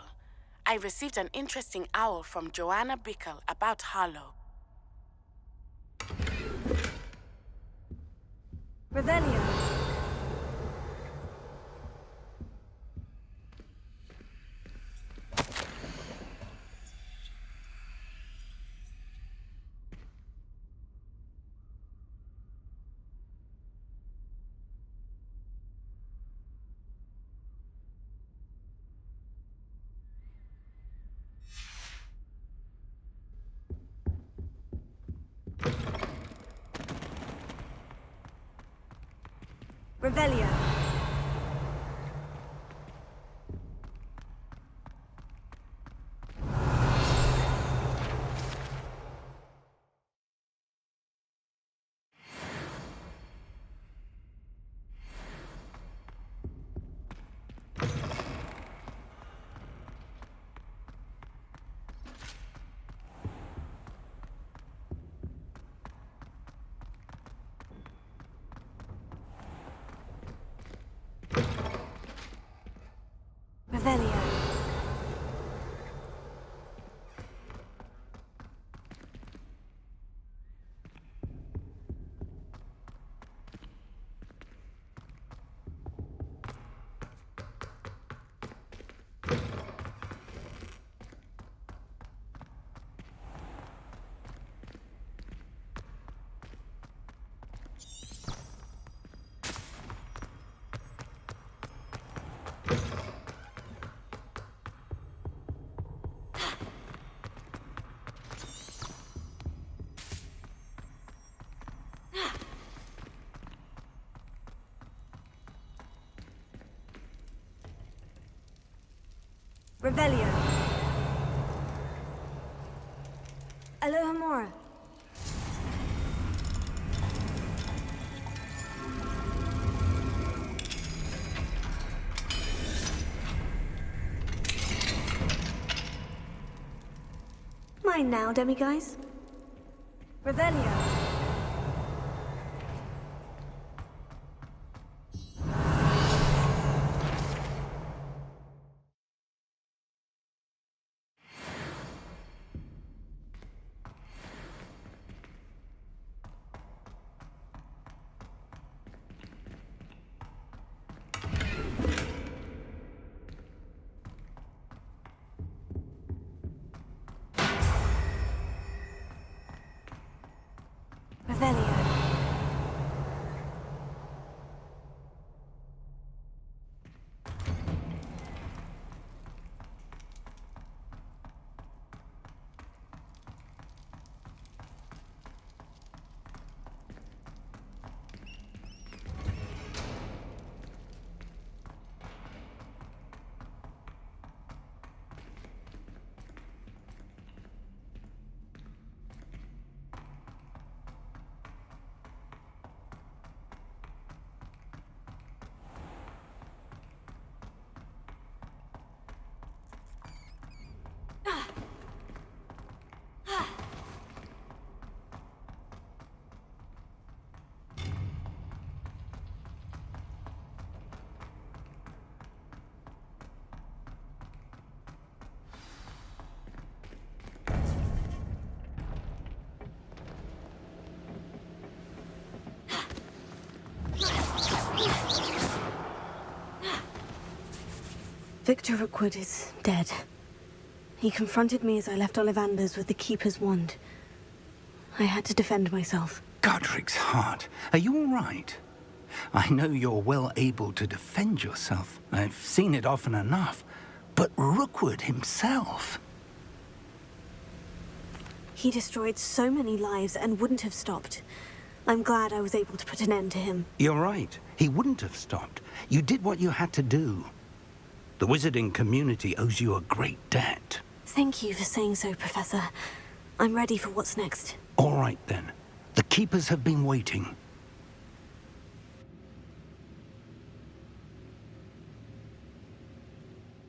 I received an interesting owl from Joanna Bickle about Harlow. Revelio. Revelio. Revelio. Revelio. Alohomora. Mine now, demiguise. Revelio. Revelio. Victor Rookwood is dead. He confronted me as I left Ollivander's with the Keeper's wand. I had to defend myself. Godric's heart. Are you all right? I know you're well able to defend yourself. I've seen it often enough. But Rookwood himself... He destroyed so many lives and wouldn't have stopped. I'm glad I was able to put an end to him. You're right. He wouldn't have stopped. You did what you had to do. The wizarding community owes you a great debt. Thank you for saying so, Professor. I'm ready for what's next. All right, then. The Keepers have been waiting.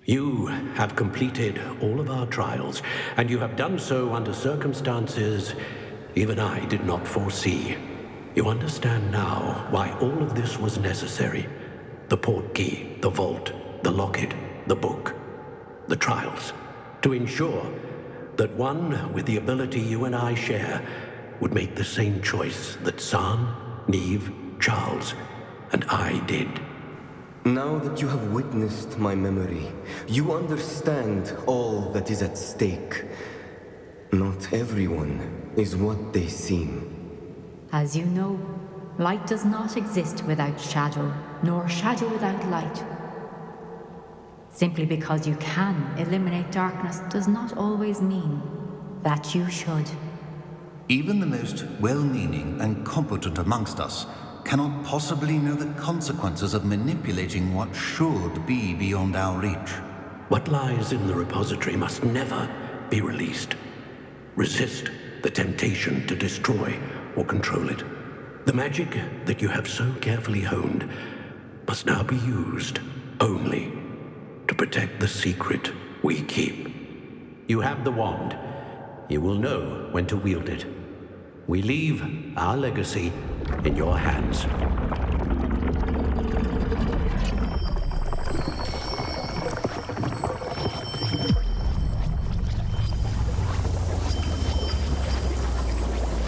You have completed all of our trials, and you have done so under circumstances even I did not foresee. You understand now why all of this was necessary. The portkey, the vault, the locket, the book, the trials. To ensure that one with the ability you and I share would make the same choice that San, Neve, Charles, and I did. Now that you have witnessed my memory, you understand all that is at stake. Not everyone is what they seem. As you know, light does not exist without shadow, nor shadow without light. Simply because you can eliminate darkness does not always mean that you should. Even the most well-meaning and competent amongst us cannot possibly know the consequences of manipulating what should be beyond our reach. What lies in the repository must never be released. Resist the temptation to destroy or control it. The magic that you have so carefully honed must now be used only to protect the secret we keep. You have the wand. You will know when to wield it. We leave our legacy in your hands.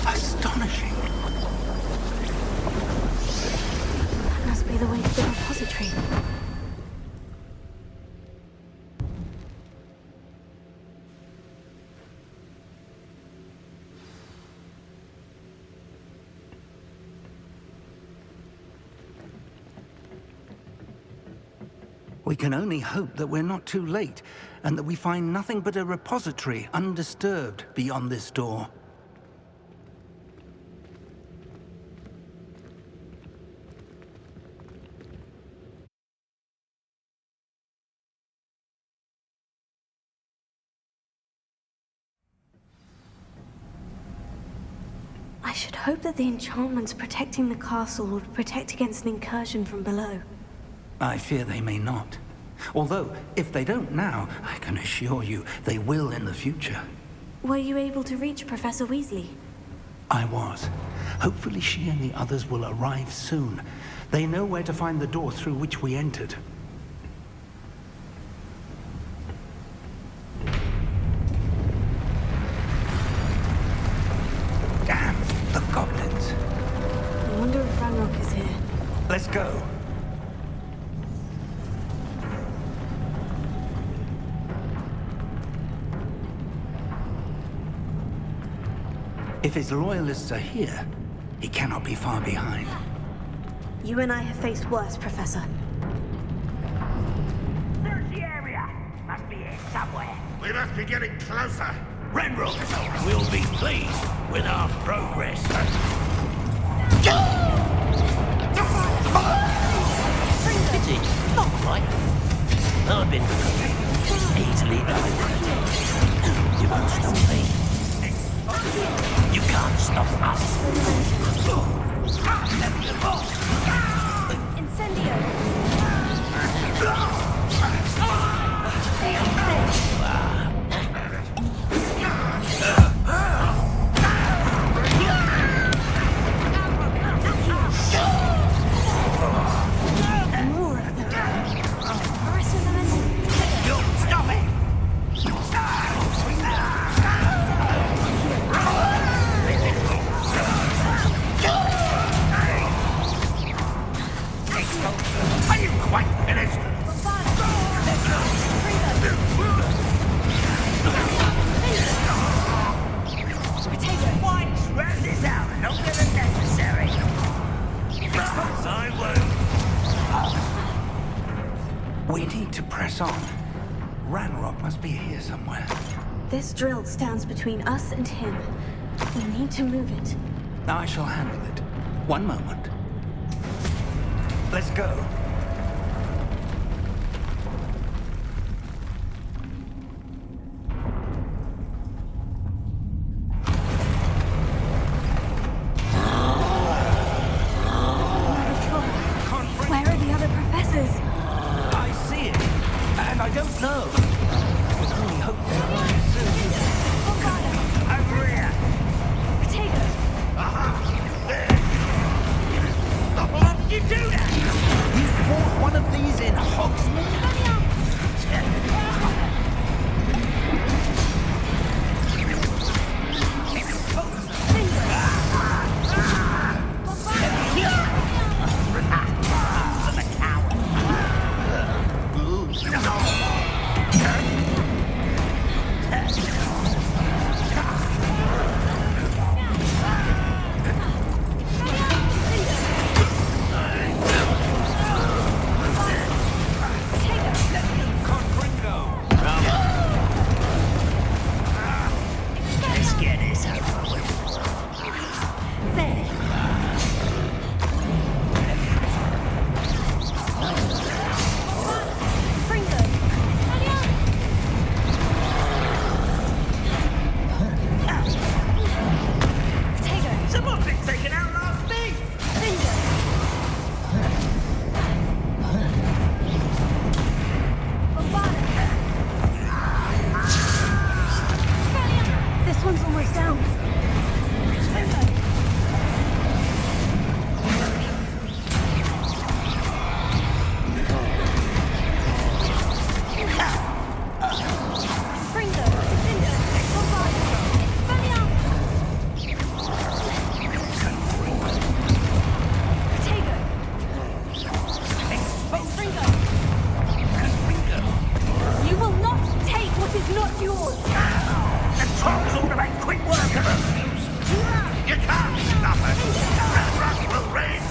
Astonishing. That must be the way to the repository. We can only hope that we're not too late, and that we find nothing but a repository undisturbed beyond this door. I should hope that the enchantments protecting the castle would protect against an incursion from below. I fear they may not. Although, if they don't now, I can assure you they will in the future. Were you able to reach Professor Weasley? I was. Hopefully she and the others will arrive soon. They know where to find the door through which we entered. Damn, the goblins. I wonder if Ranrock is here. Let's go. If his loyalists are here, he cannot be far behind. You and I have faced worse, Professor. Search the area! Must be here somewhere. We must be getting closer. Renrook will be pleased with our progress. Pity, not quite. I've been easily guided. You won't stop me. You can't stop us. More of them. Arrest them. You stop it! Are you quite finished? Once round this out longer than necessary. I won't. We need to press on. Ranrock must be here somewhere. This drill stands between us and him. We need to move it. I shall handle it. One moment. Let's go. Where are the other professors? I see it, and I I don't know. I can only hope they arrive soon. Over here! Potato! How did you do that? You fought one of these in Hogsmeade? Let's get this over with. Someone's been taken out last week! This one's almost down. You will not take what is not yours. The trolls ought to make quick work of us! You can't stop us! Ranrock will reign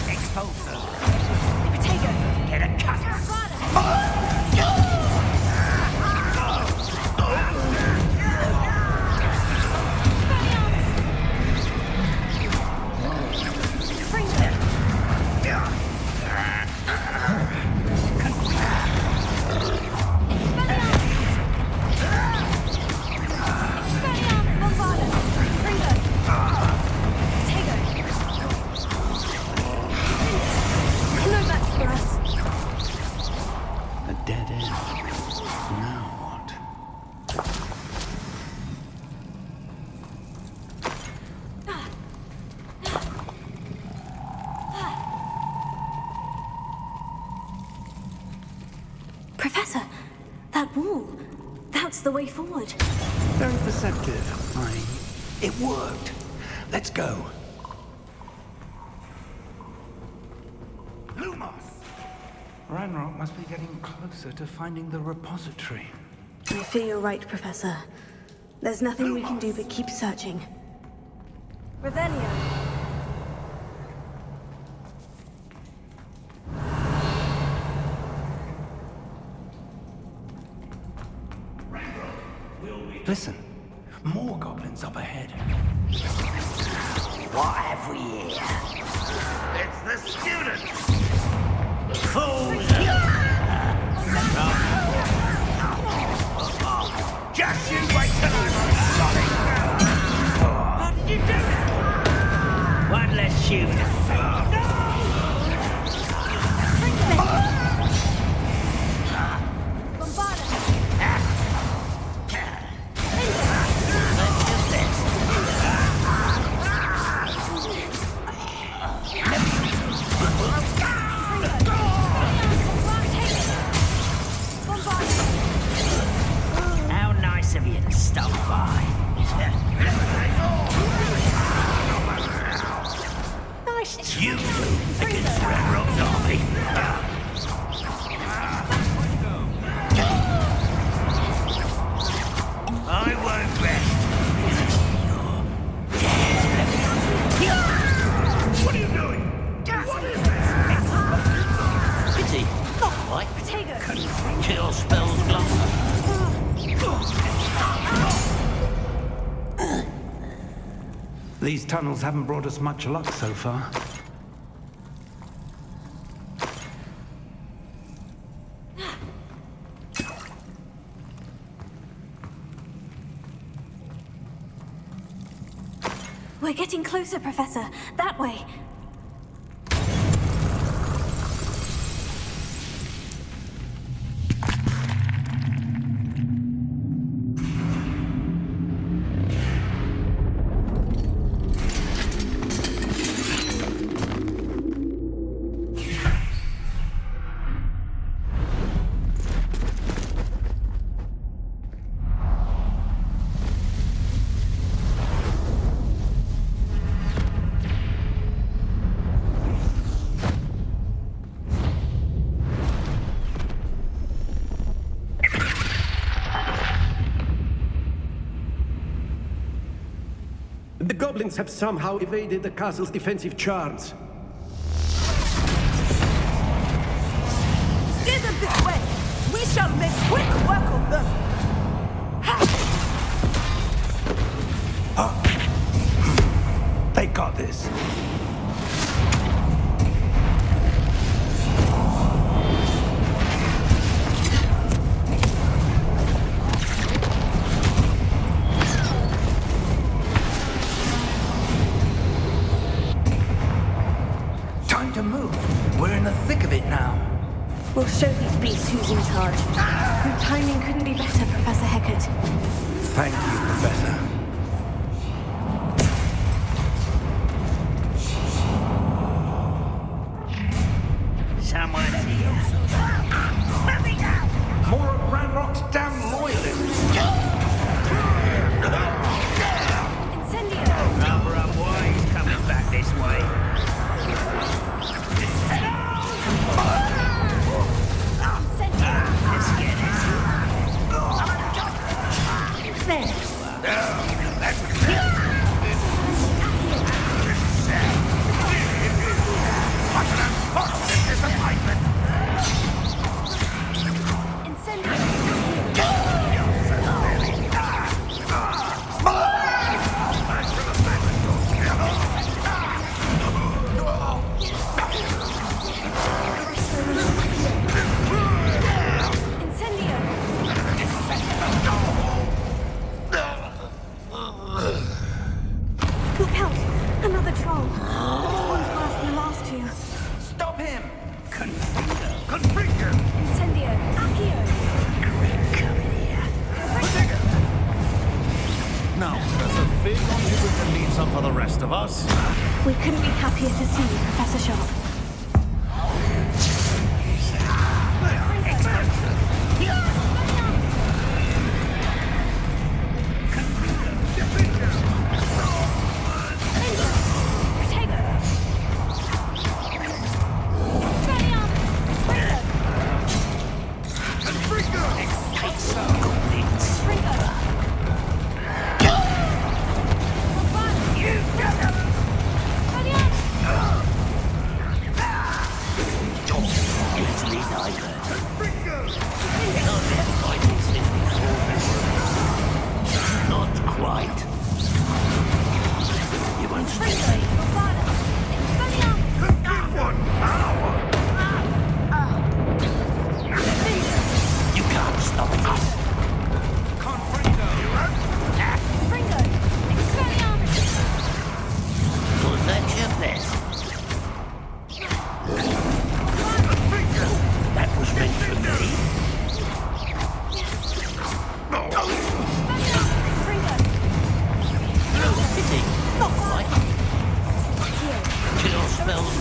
Expulsor! Potato! Get a cut! A dead end. Now what? Professor, that wall. That's the way forward. Very perceptive. It worked. Let's go. Lumos! Ranrock must be getting closer to finding the repository. I fear you're right, Professor. There's nothing we can do but keep searching. Revelio. Listen, more goblins up ahead. What have we here? It's the students! Fools! Just you wait till I'm on solid ground! How did you do that? One less shooter. How nice of you to stop by. Nice you against Ranrock's army. I won't rest. What are you doing? What is this? Pity. Not quite. Potato. Kill spells glove. These tunnels haven't brought us much luck so far. We're getting closer, Professor. That way. The goblins have somehow evaded the castle's defensive charms. Steer them this way! We shall make quick work of them! They got this. Time to move. We're in the thick of it now. We'll show these beasts who's in charge. Your timing couldn't be better, Professor Hecat. Thank you, Professor. Someone here. Let me go! More of Ranrock's damn loyalists. Incendio! Rubber up, boy. He's coming back this way. Let's get it. There. Look out! Another troll. This one's worse than the last two. Stop him! Configure! Incendio! Accio! Now, there's a fig on you we can leave some for the rest of us. We couldn't be happier to see you, Professor Sharp. Not quite. You won't stay. You can't stop us. Was that your best? That was meant for me. Pity. Not quite. Kill spells.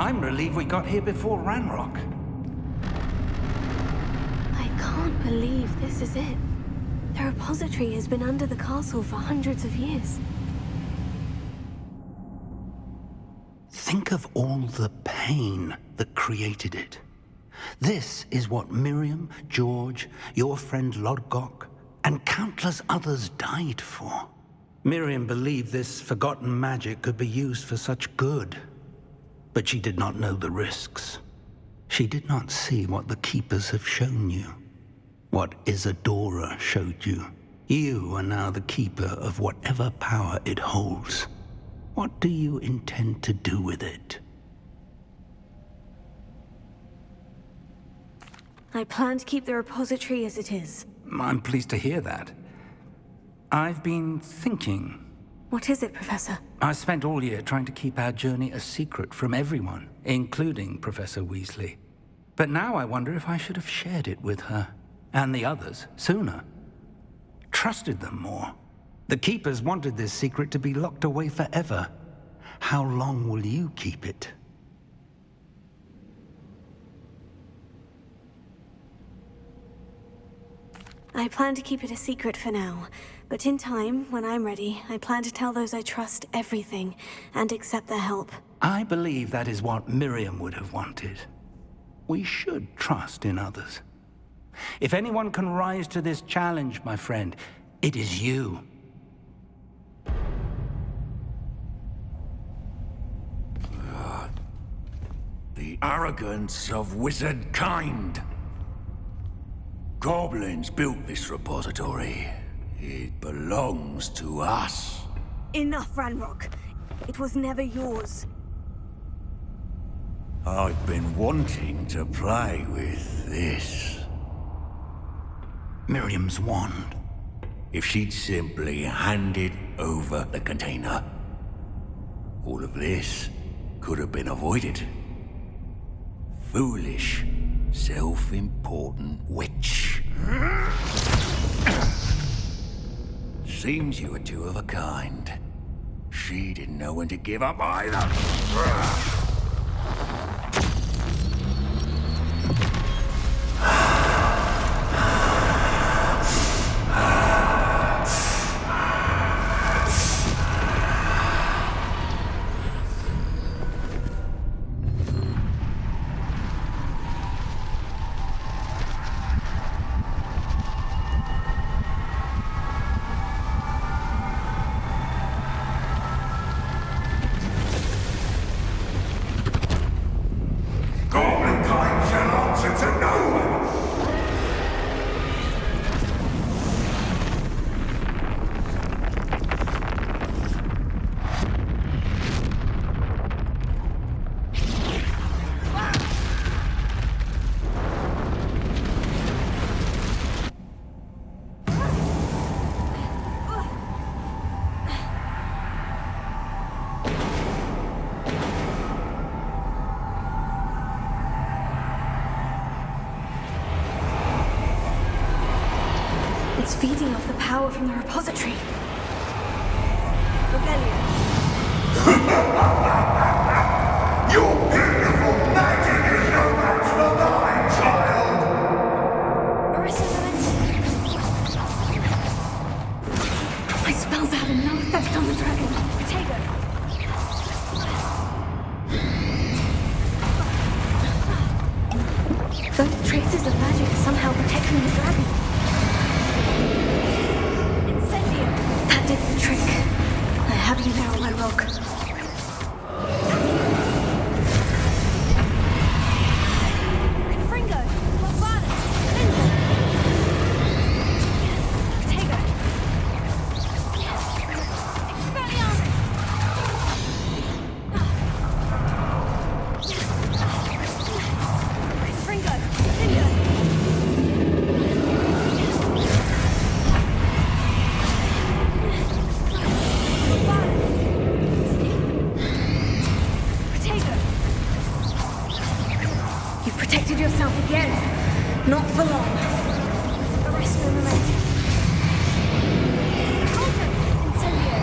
I'm relieved we got here before Ranrock. I can't believe this is it. The repository has been under the castle for hundreds of years. Think of all the pain that created it. This is what Miriam, George, your friend Lodgok, and countless others died for. Miriam believed this forgotten magic could be used for such good. But she did not know the risks. She did not see what the Keepers have shown you. What Isadora showed you. You are now the Keeper of whatever power it holds. What do you intend to do with it? I plan to keep the repository as it is. I'm pleased to hear that. I've been thinking. What is it, Professor? I spent all year trying to keep our journey a secret from everyone, including Professor Weasley. But now I wonder if I should have shared it with her, and the others, sooner. Trusted them more. The Keepers wanted this secret to be locked away forever. How long will you keep it? I plan to keep it a secret for now, but in time, when I'm ready, I plan to tell those I trust everything and accept their help. I believe that is what Miriam would have wanted. We should trust in others. If anyone can rise to this challenge, my friend, it is you. The arrogance of wizard kind. Goblins built this repository. It belongs to us. Enough, Ranrock. It was never yours. I've been wanting to play with this. Miriam's wand. If she'd simply handed over the container, all of this could have been avoided. Foolish, self-important witch. Seems you were two of a kind. She didn't know when to give up either. It's feeding off the power from the repository. Your beautiful magic is no match for mine, child! My spells are having no effect on the dragon. Potato. Those traces of magic are somehow protecting the dragon. That did the trick. I have you now, my rogue. Fringo! Lopana! Linda! Potato! Expelliarmus! Fringo! Linda! Protected yourself again. Not for long. Arrest the momentum. Also, incendio.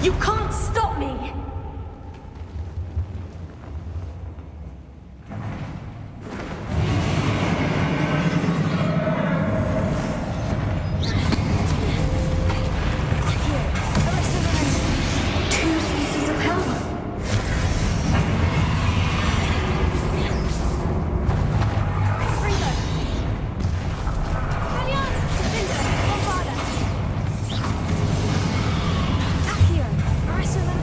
You can't stop me! Marissa,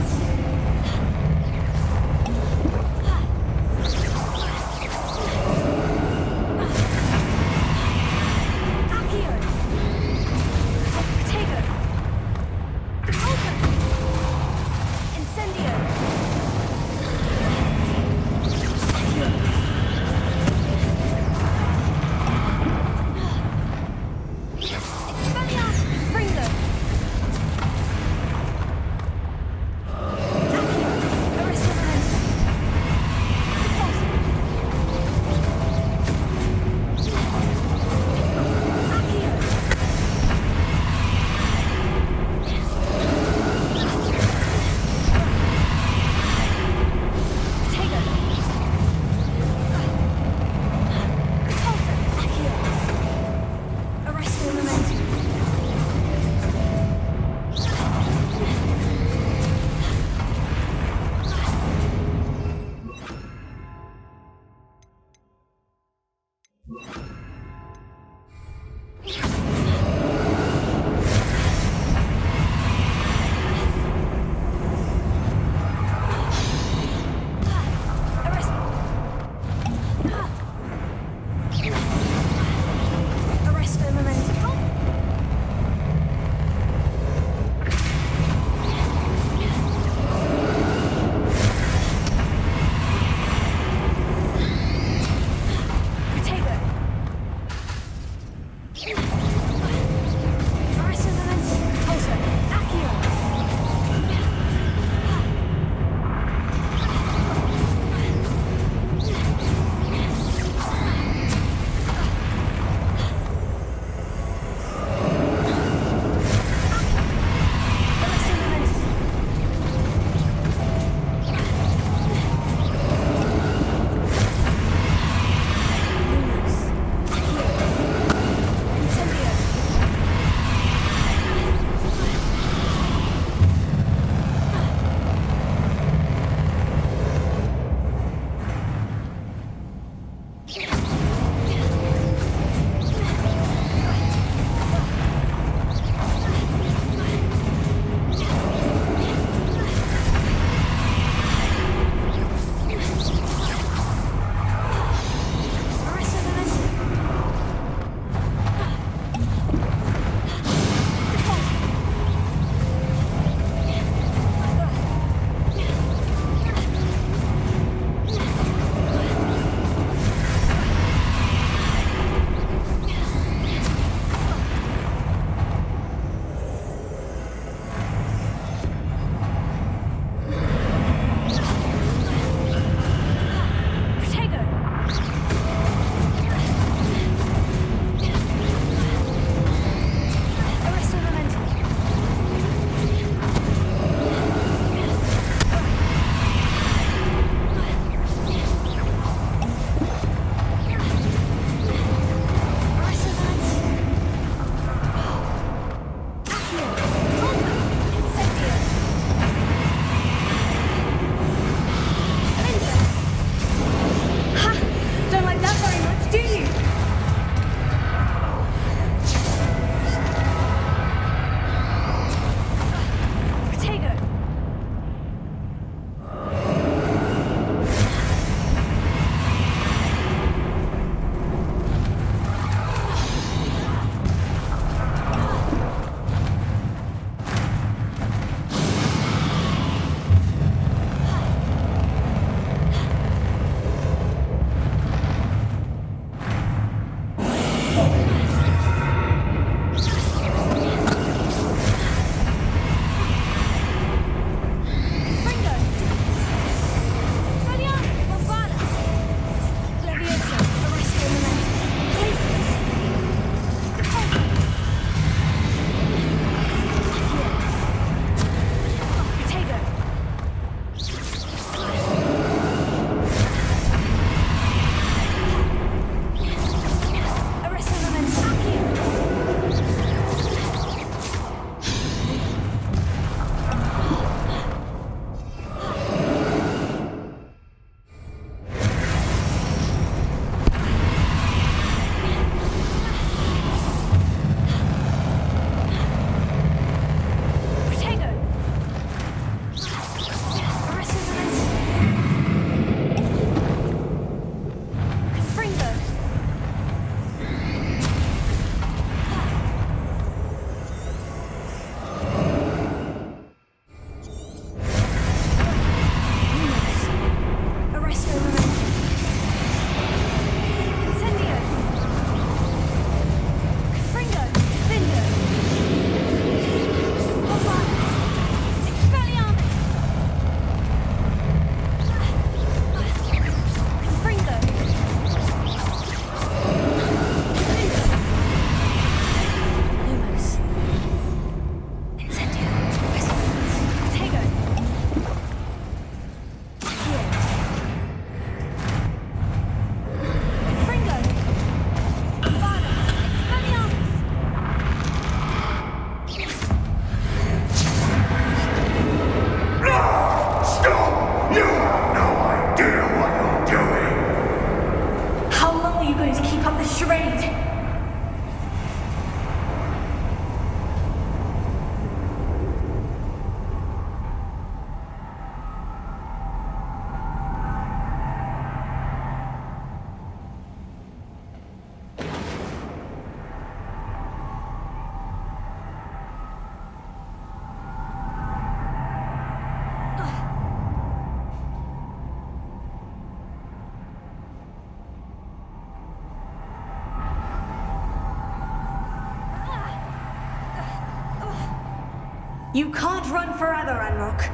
You can't run forever, Ranrock.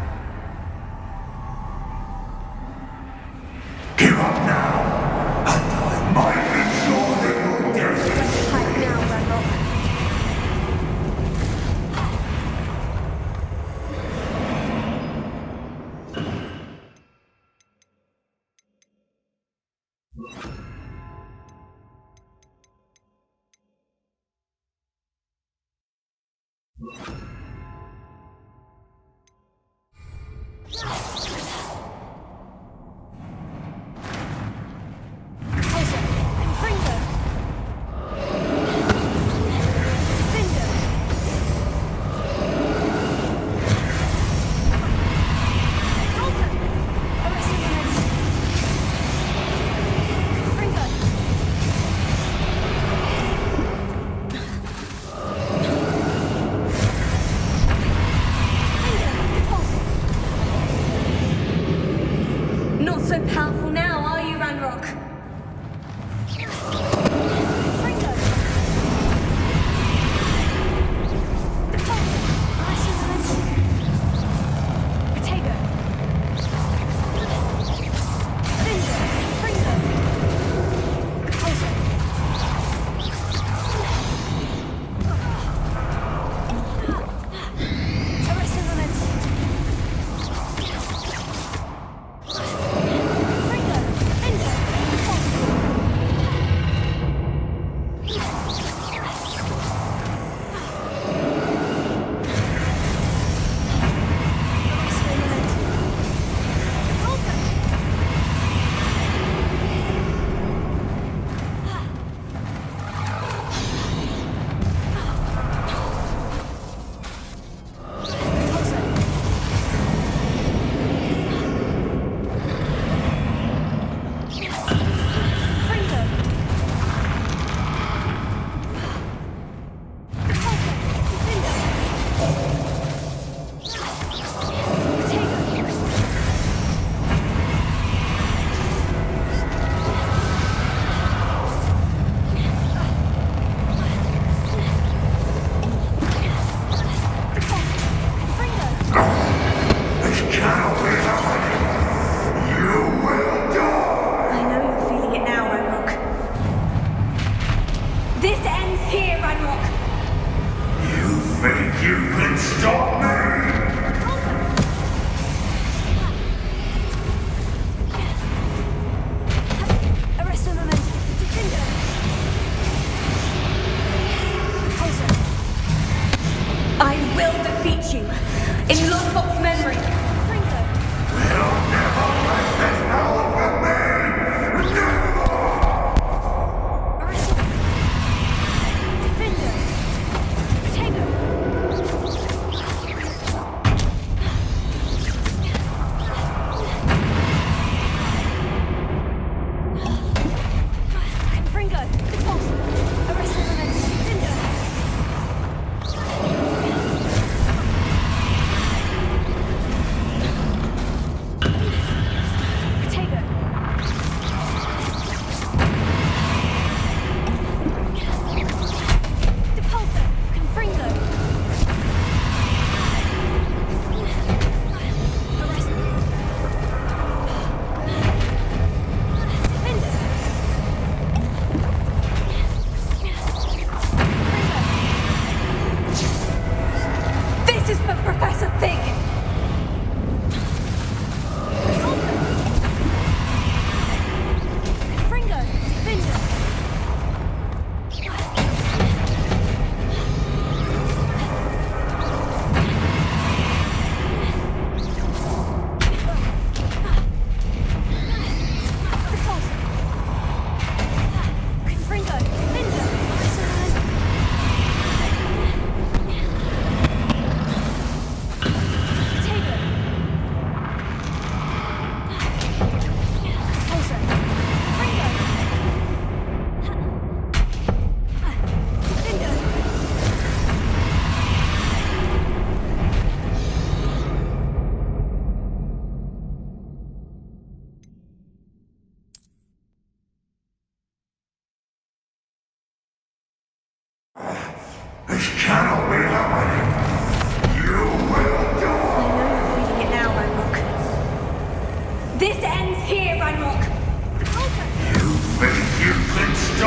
Give up now, and I might ensure that you'll get it. Hide now, Ranrock. Not so powerful now, are you, Ranrock? I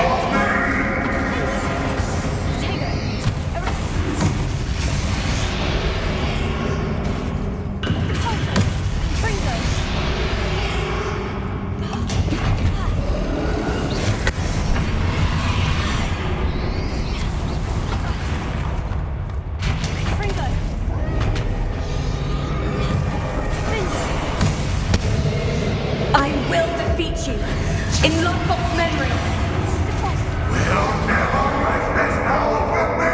will defeat you in Lockbox memory. We'll never let this power from me!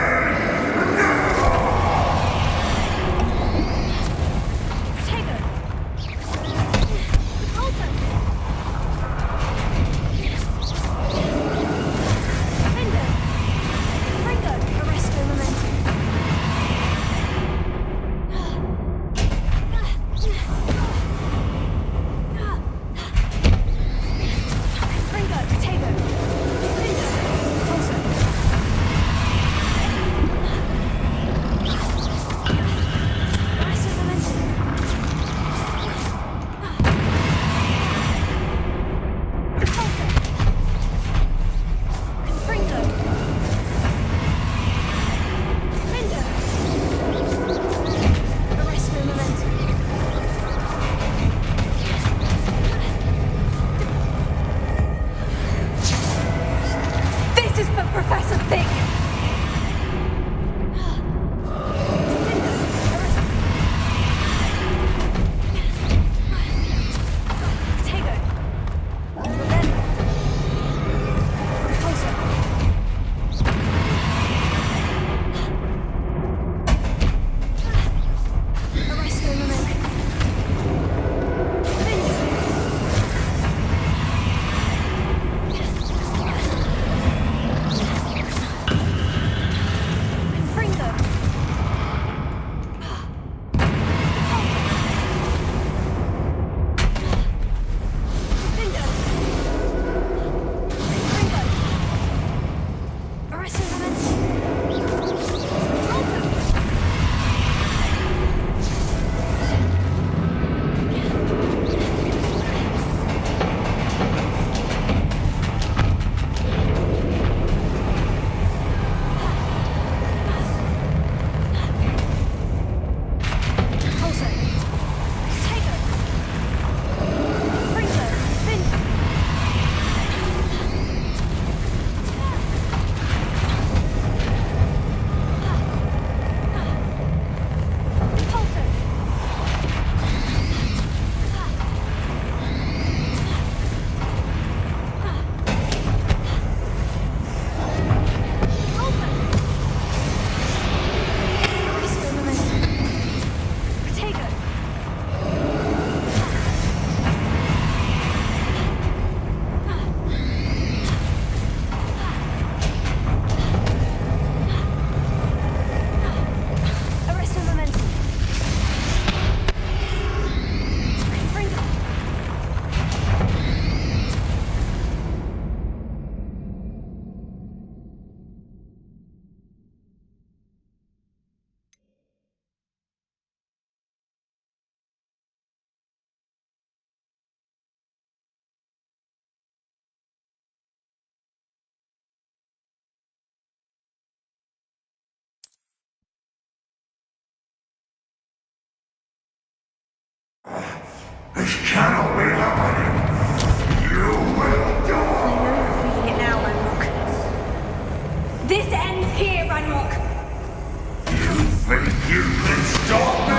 This is for Professor Thick. This cannot be happening. You will die. I know you're feeling it now, Ranrock. This ends here, Ranrock. You think you can stop me?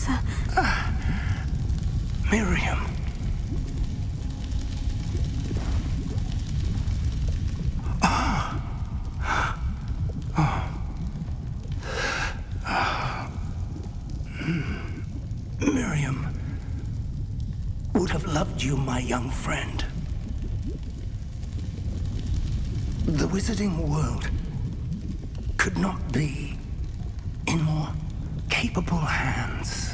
Professor. Miriam. Miriam would have loved you, my young friend. The wizarding world could not be in more capable hands.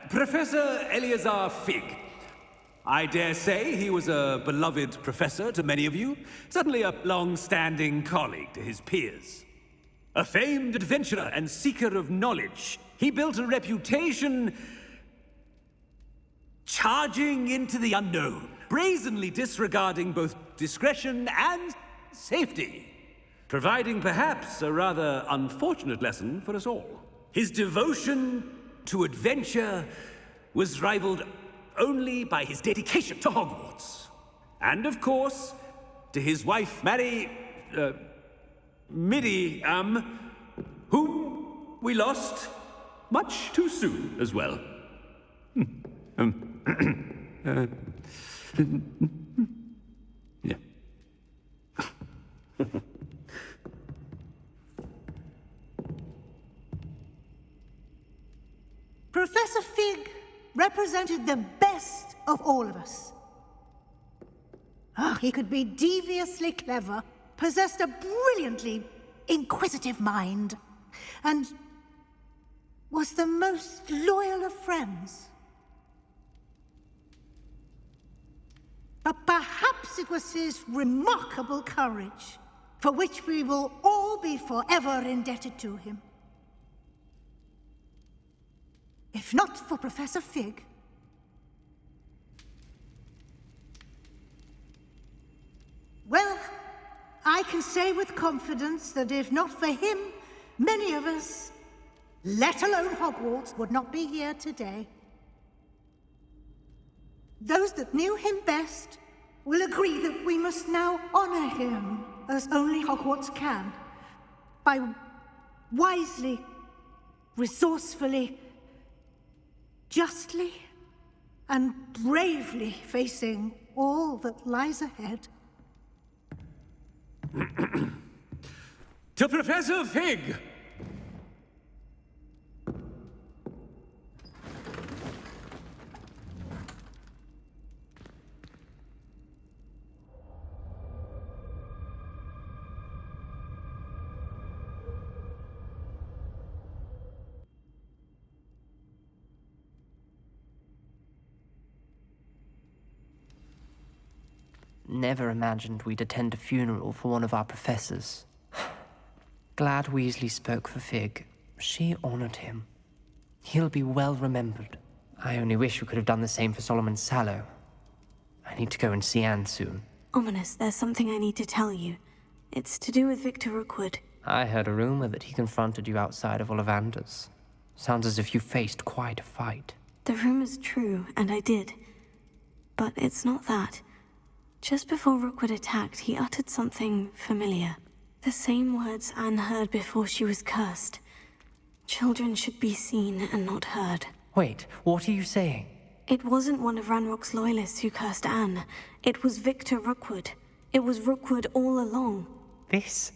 Professor Eleazar Fig. I dare say he was a beloved professor to many of you, certainly a long-standing colleague to his peers. A famed adventurer and seeker of knowledge, he built a reputation charging into the unknown, brazenly disregarding both discretion and safety, providing perhaps a rather unfortunate lesson for us all. His devotion to adventure was rivaled only by his dedication to Hogwarts. And of course, to his wife, Midi, whom we lost much too soon as well. Yeah. Professor Fig represented the best of all of us. He could be deviously clever, possessed a brilliantly inquisitive mind, and was the most loyal of friends. But perhaps it was his remarkable courage, for which we will all be forever indebted to him. If not for Professor Fig, well, I can say with confidence that if not for him, many of us, let alone Hogwarts, would not be here today. Those that knew him best will agree that we must now honor him as only Hogwarts can, by wisely, resourcefully, justly and bravely facing all that lies ahead. To Professor Fig! Never imagined we'd attend a funeral for one of our professors. Glad Weasley spoke for Fig. She honored him. He'll be well remembered. I only wish we could have done the same for Solomon Sallow. I need to go and see Anne soon. Ominous, there's something I need to tell you. It's to do with Victor Rookwood. I heard a rumor that he confronted you outside of Ollivander's. Sounds as if you faced quite a fight. The rumor's true, and I did. But it's not that. Just before Rookwood attacked, he uttered something familiar. The same words Anne heard before she was cursed. Children should be seen and not heard. Wait, what are you saying? It wasn't one of Ranrock's loyalists who cursed Anne. It was Victor Rookwood. It was Rookwood all along. This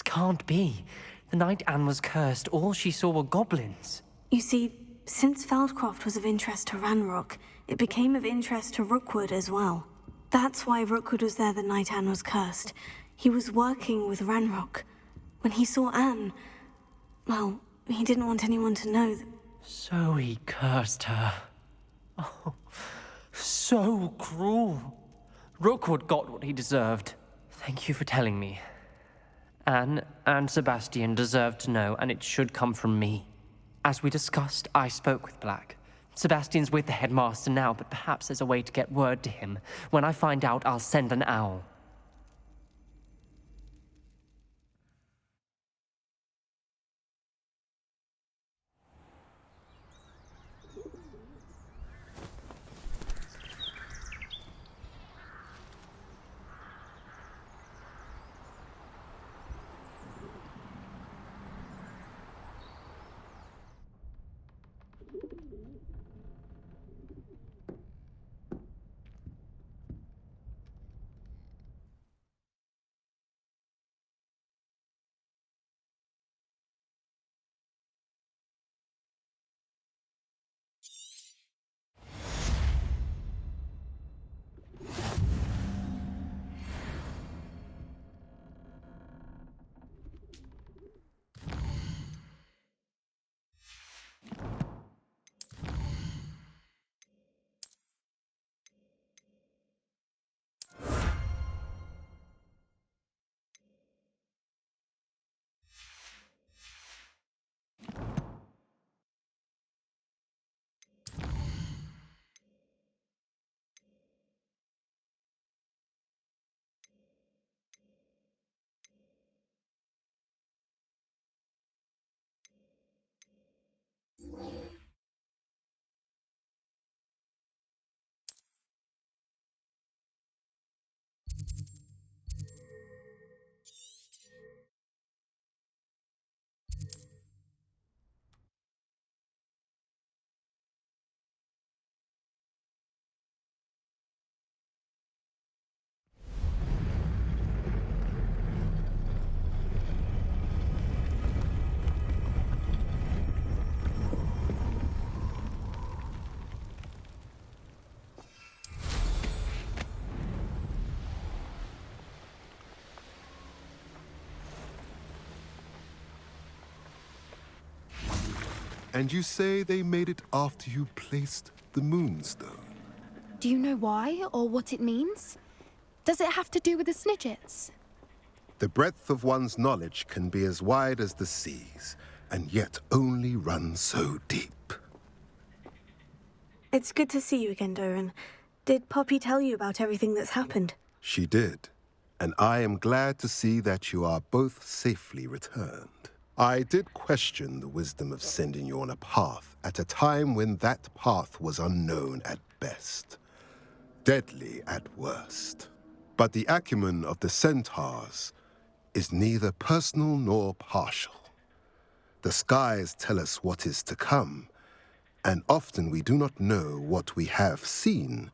can't be. The night Anne was cursed, all she saw were goblins. You see, since Feldcroft was of interest to Ranrock, it became of interest to Rookwood as well. That's why Rookwood was there the night Anne was cursed. He was working with Ranrock. When he saw Anne, well, he didn't want anyone to know that... So he cursed her. Oh, so cruel. Rookwood got what he deserved. Thank you for telling me. Anne and Sebastian deserve to know, and it should come from me. As we discussed, I spoke with Black. Sebastian's with the headmaster now, but perhaps there's a way to get word to him. When I find out, I'll send an owl. And you say they made it after you placed the Moonstone? Do you know why or what it means? Does it have to do with the Snidgets? The breadth of one's knowledge can be as wide as the seas, and yet only run so deep. It's good to see you again, Doran. Did Poppy tell you about everything that's happened? She did, and I am glad to see that you are both safely returned. I did question the wisdom of sending you on a path at a time when that path was unknown at best, deadly at worst. But the acumen of the centaurs is neither personal nor partial. The skies tell us what is to come, and often we do not know what we have seen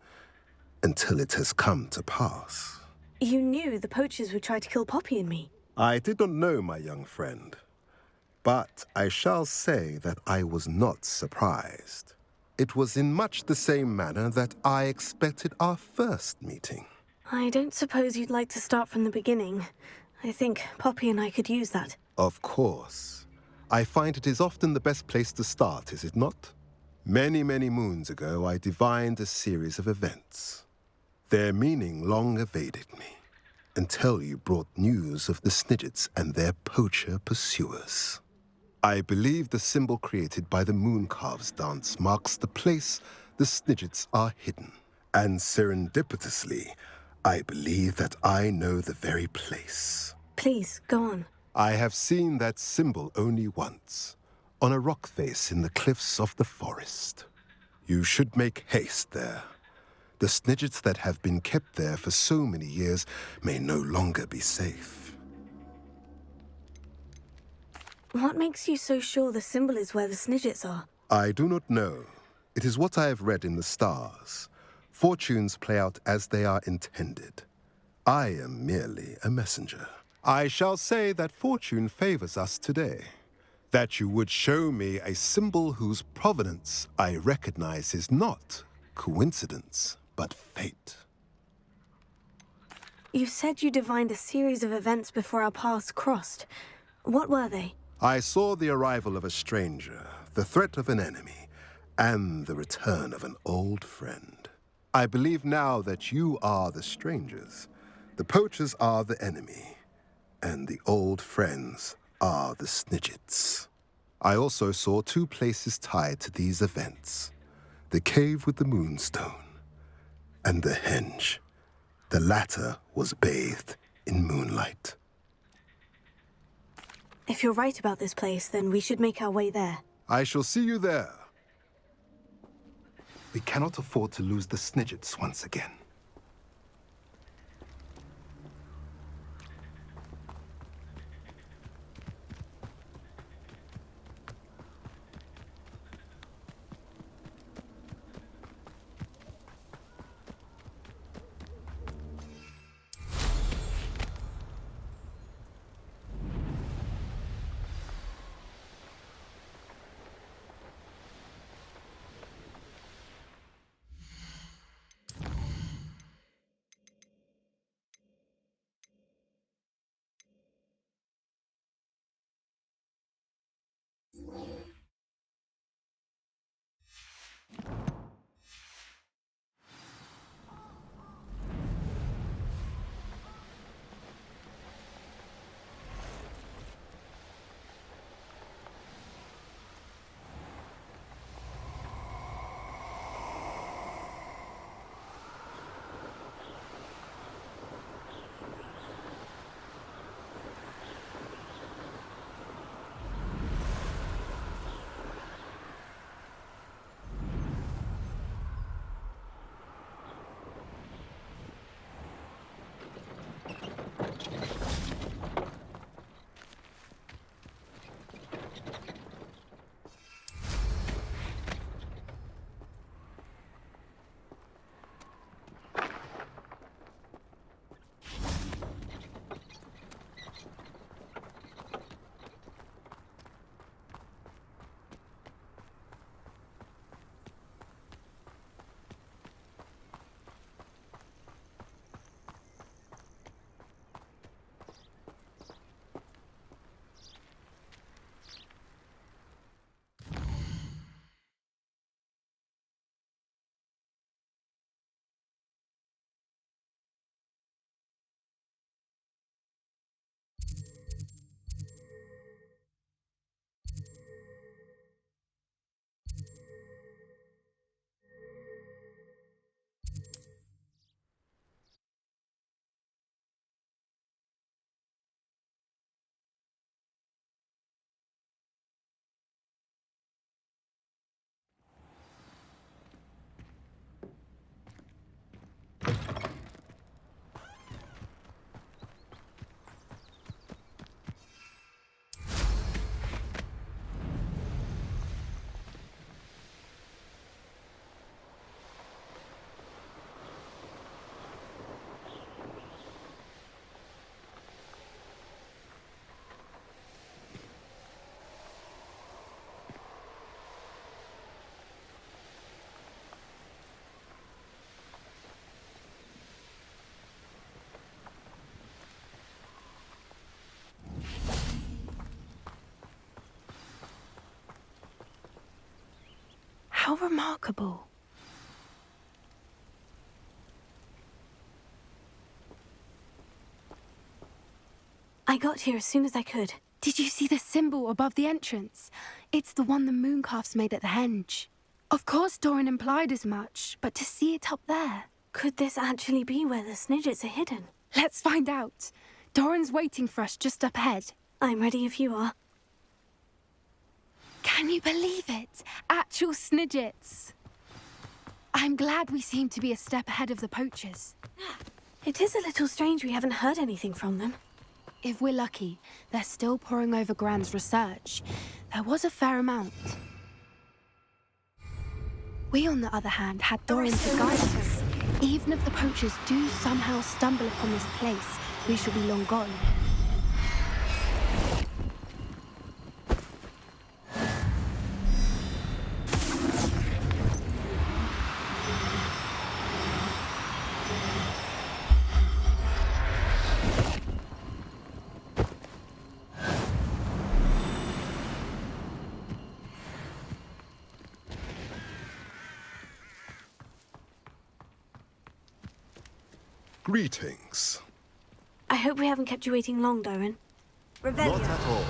until it has come to pass. You knew the poachers would try to kill Poppy and me. I did not know, my young friend, but I shall say that I was not surprised. It was in much the same manner that I expected our first meeting. I don't suppose you'd like to start from the beginning. I think Poppy and I could use that. Of course. I find it is often the best place to start, is it not? Many, many moons ago, I divined a series of events. Their meaning long evaded me, until you brought news of the Snidgets and their poacher pursuers. I believe the symbol created by the Mooncalves dance marks the place the Snidgets are hidden. And serendipitously, I believe that I know the very place. Please, go on. I have seen that symbol only once, on a rock face in the cliffs of the forest. You should make haste there. The Snidgets that have been kept there for so many years may no longer be safe. What makes you so sure the symbol is where the Snidgets are? I do not know. It is what I have read in the stars. Fortunes play out as they are intended. I am merely a messenger. I shall say that fortune favors us today. That you would show me a symbol whose provenance I recognize is not coincidence, but fate. You said you divined a series of events before our paths crossed. What were they? I saw the arrival of a stranger, the threat of an enemy, and the return of an old friend. I believe now that you are the strangers. The poachers are the enemy, and the old friends are the Snidgets. I also saw 2 places tied to these events. The cave with the moonstone, and the henge. The latter was bathed in moonlight. If you're right about this place, then we should make our way there. I shall see you there. We cannot afford to lose the Snidgets once again. How remarkable. I got here as soon as I could. Did you see the symbol above the entrance? It's the one the mooncalves made at the henge. Of course Doran implied as much, but to see it up there... Could this actually be where the Snidgets are hidden? Let's find out. Doran's waiting for us just up ahead. I'm ready if you are. Can you believe it? Actual Snidgets. I'm glad we seem to be a step ahead of the poachers. It is a little strange we haven't heard anything from them. If we're lucky, they're still poring over Gran's research. There was a fair amount. We, on the other hand, had Doran to guide us. Even if the poachers do somehow stumble upon this place, we shall be long gone. Greetings. I hope we haven't kept you waiting long, Doran. Not at all.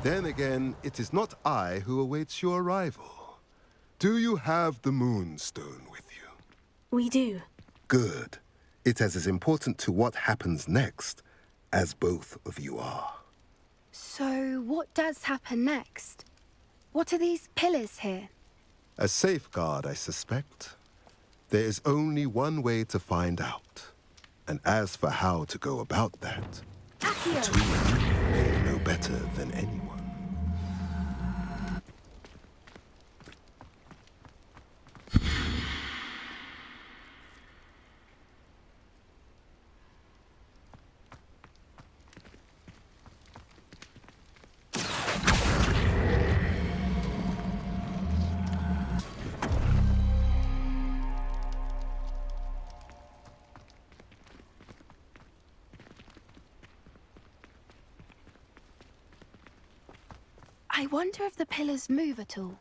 Then again, it is not I who awaits your arrival. Do you have the Moonstone with you? We do. Good. It is as important to what happens next as both of you are. So, what does happen next? What are these pillars here? A safeguard, I suspect. There is only one way to find out. And as for how to go about that, the two of you may know better than anyone. I wonder if the pillars move at all.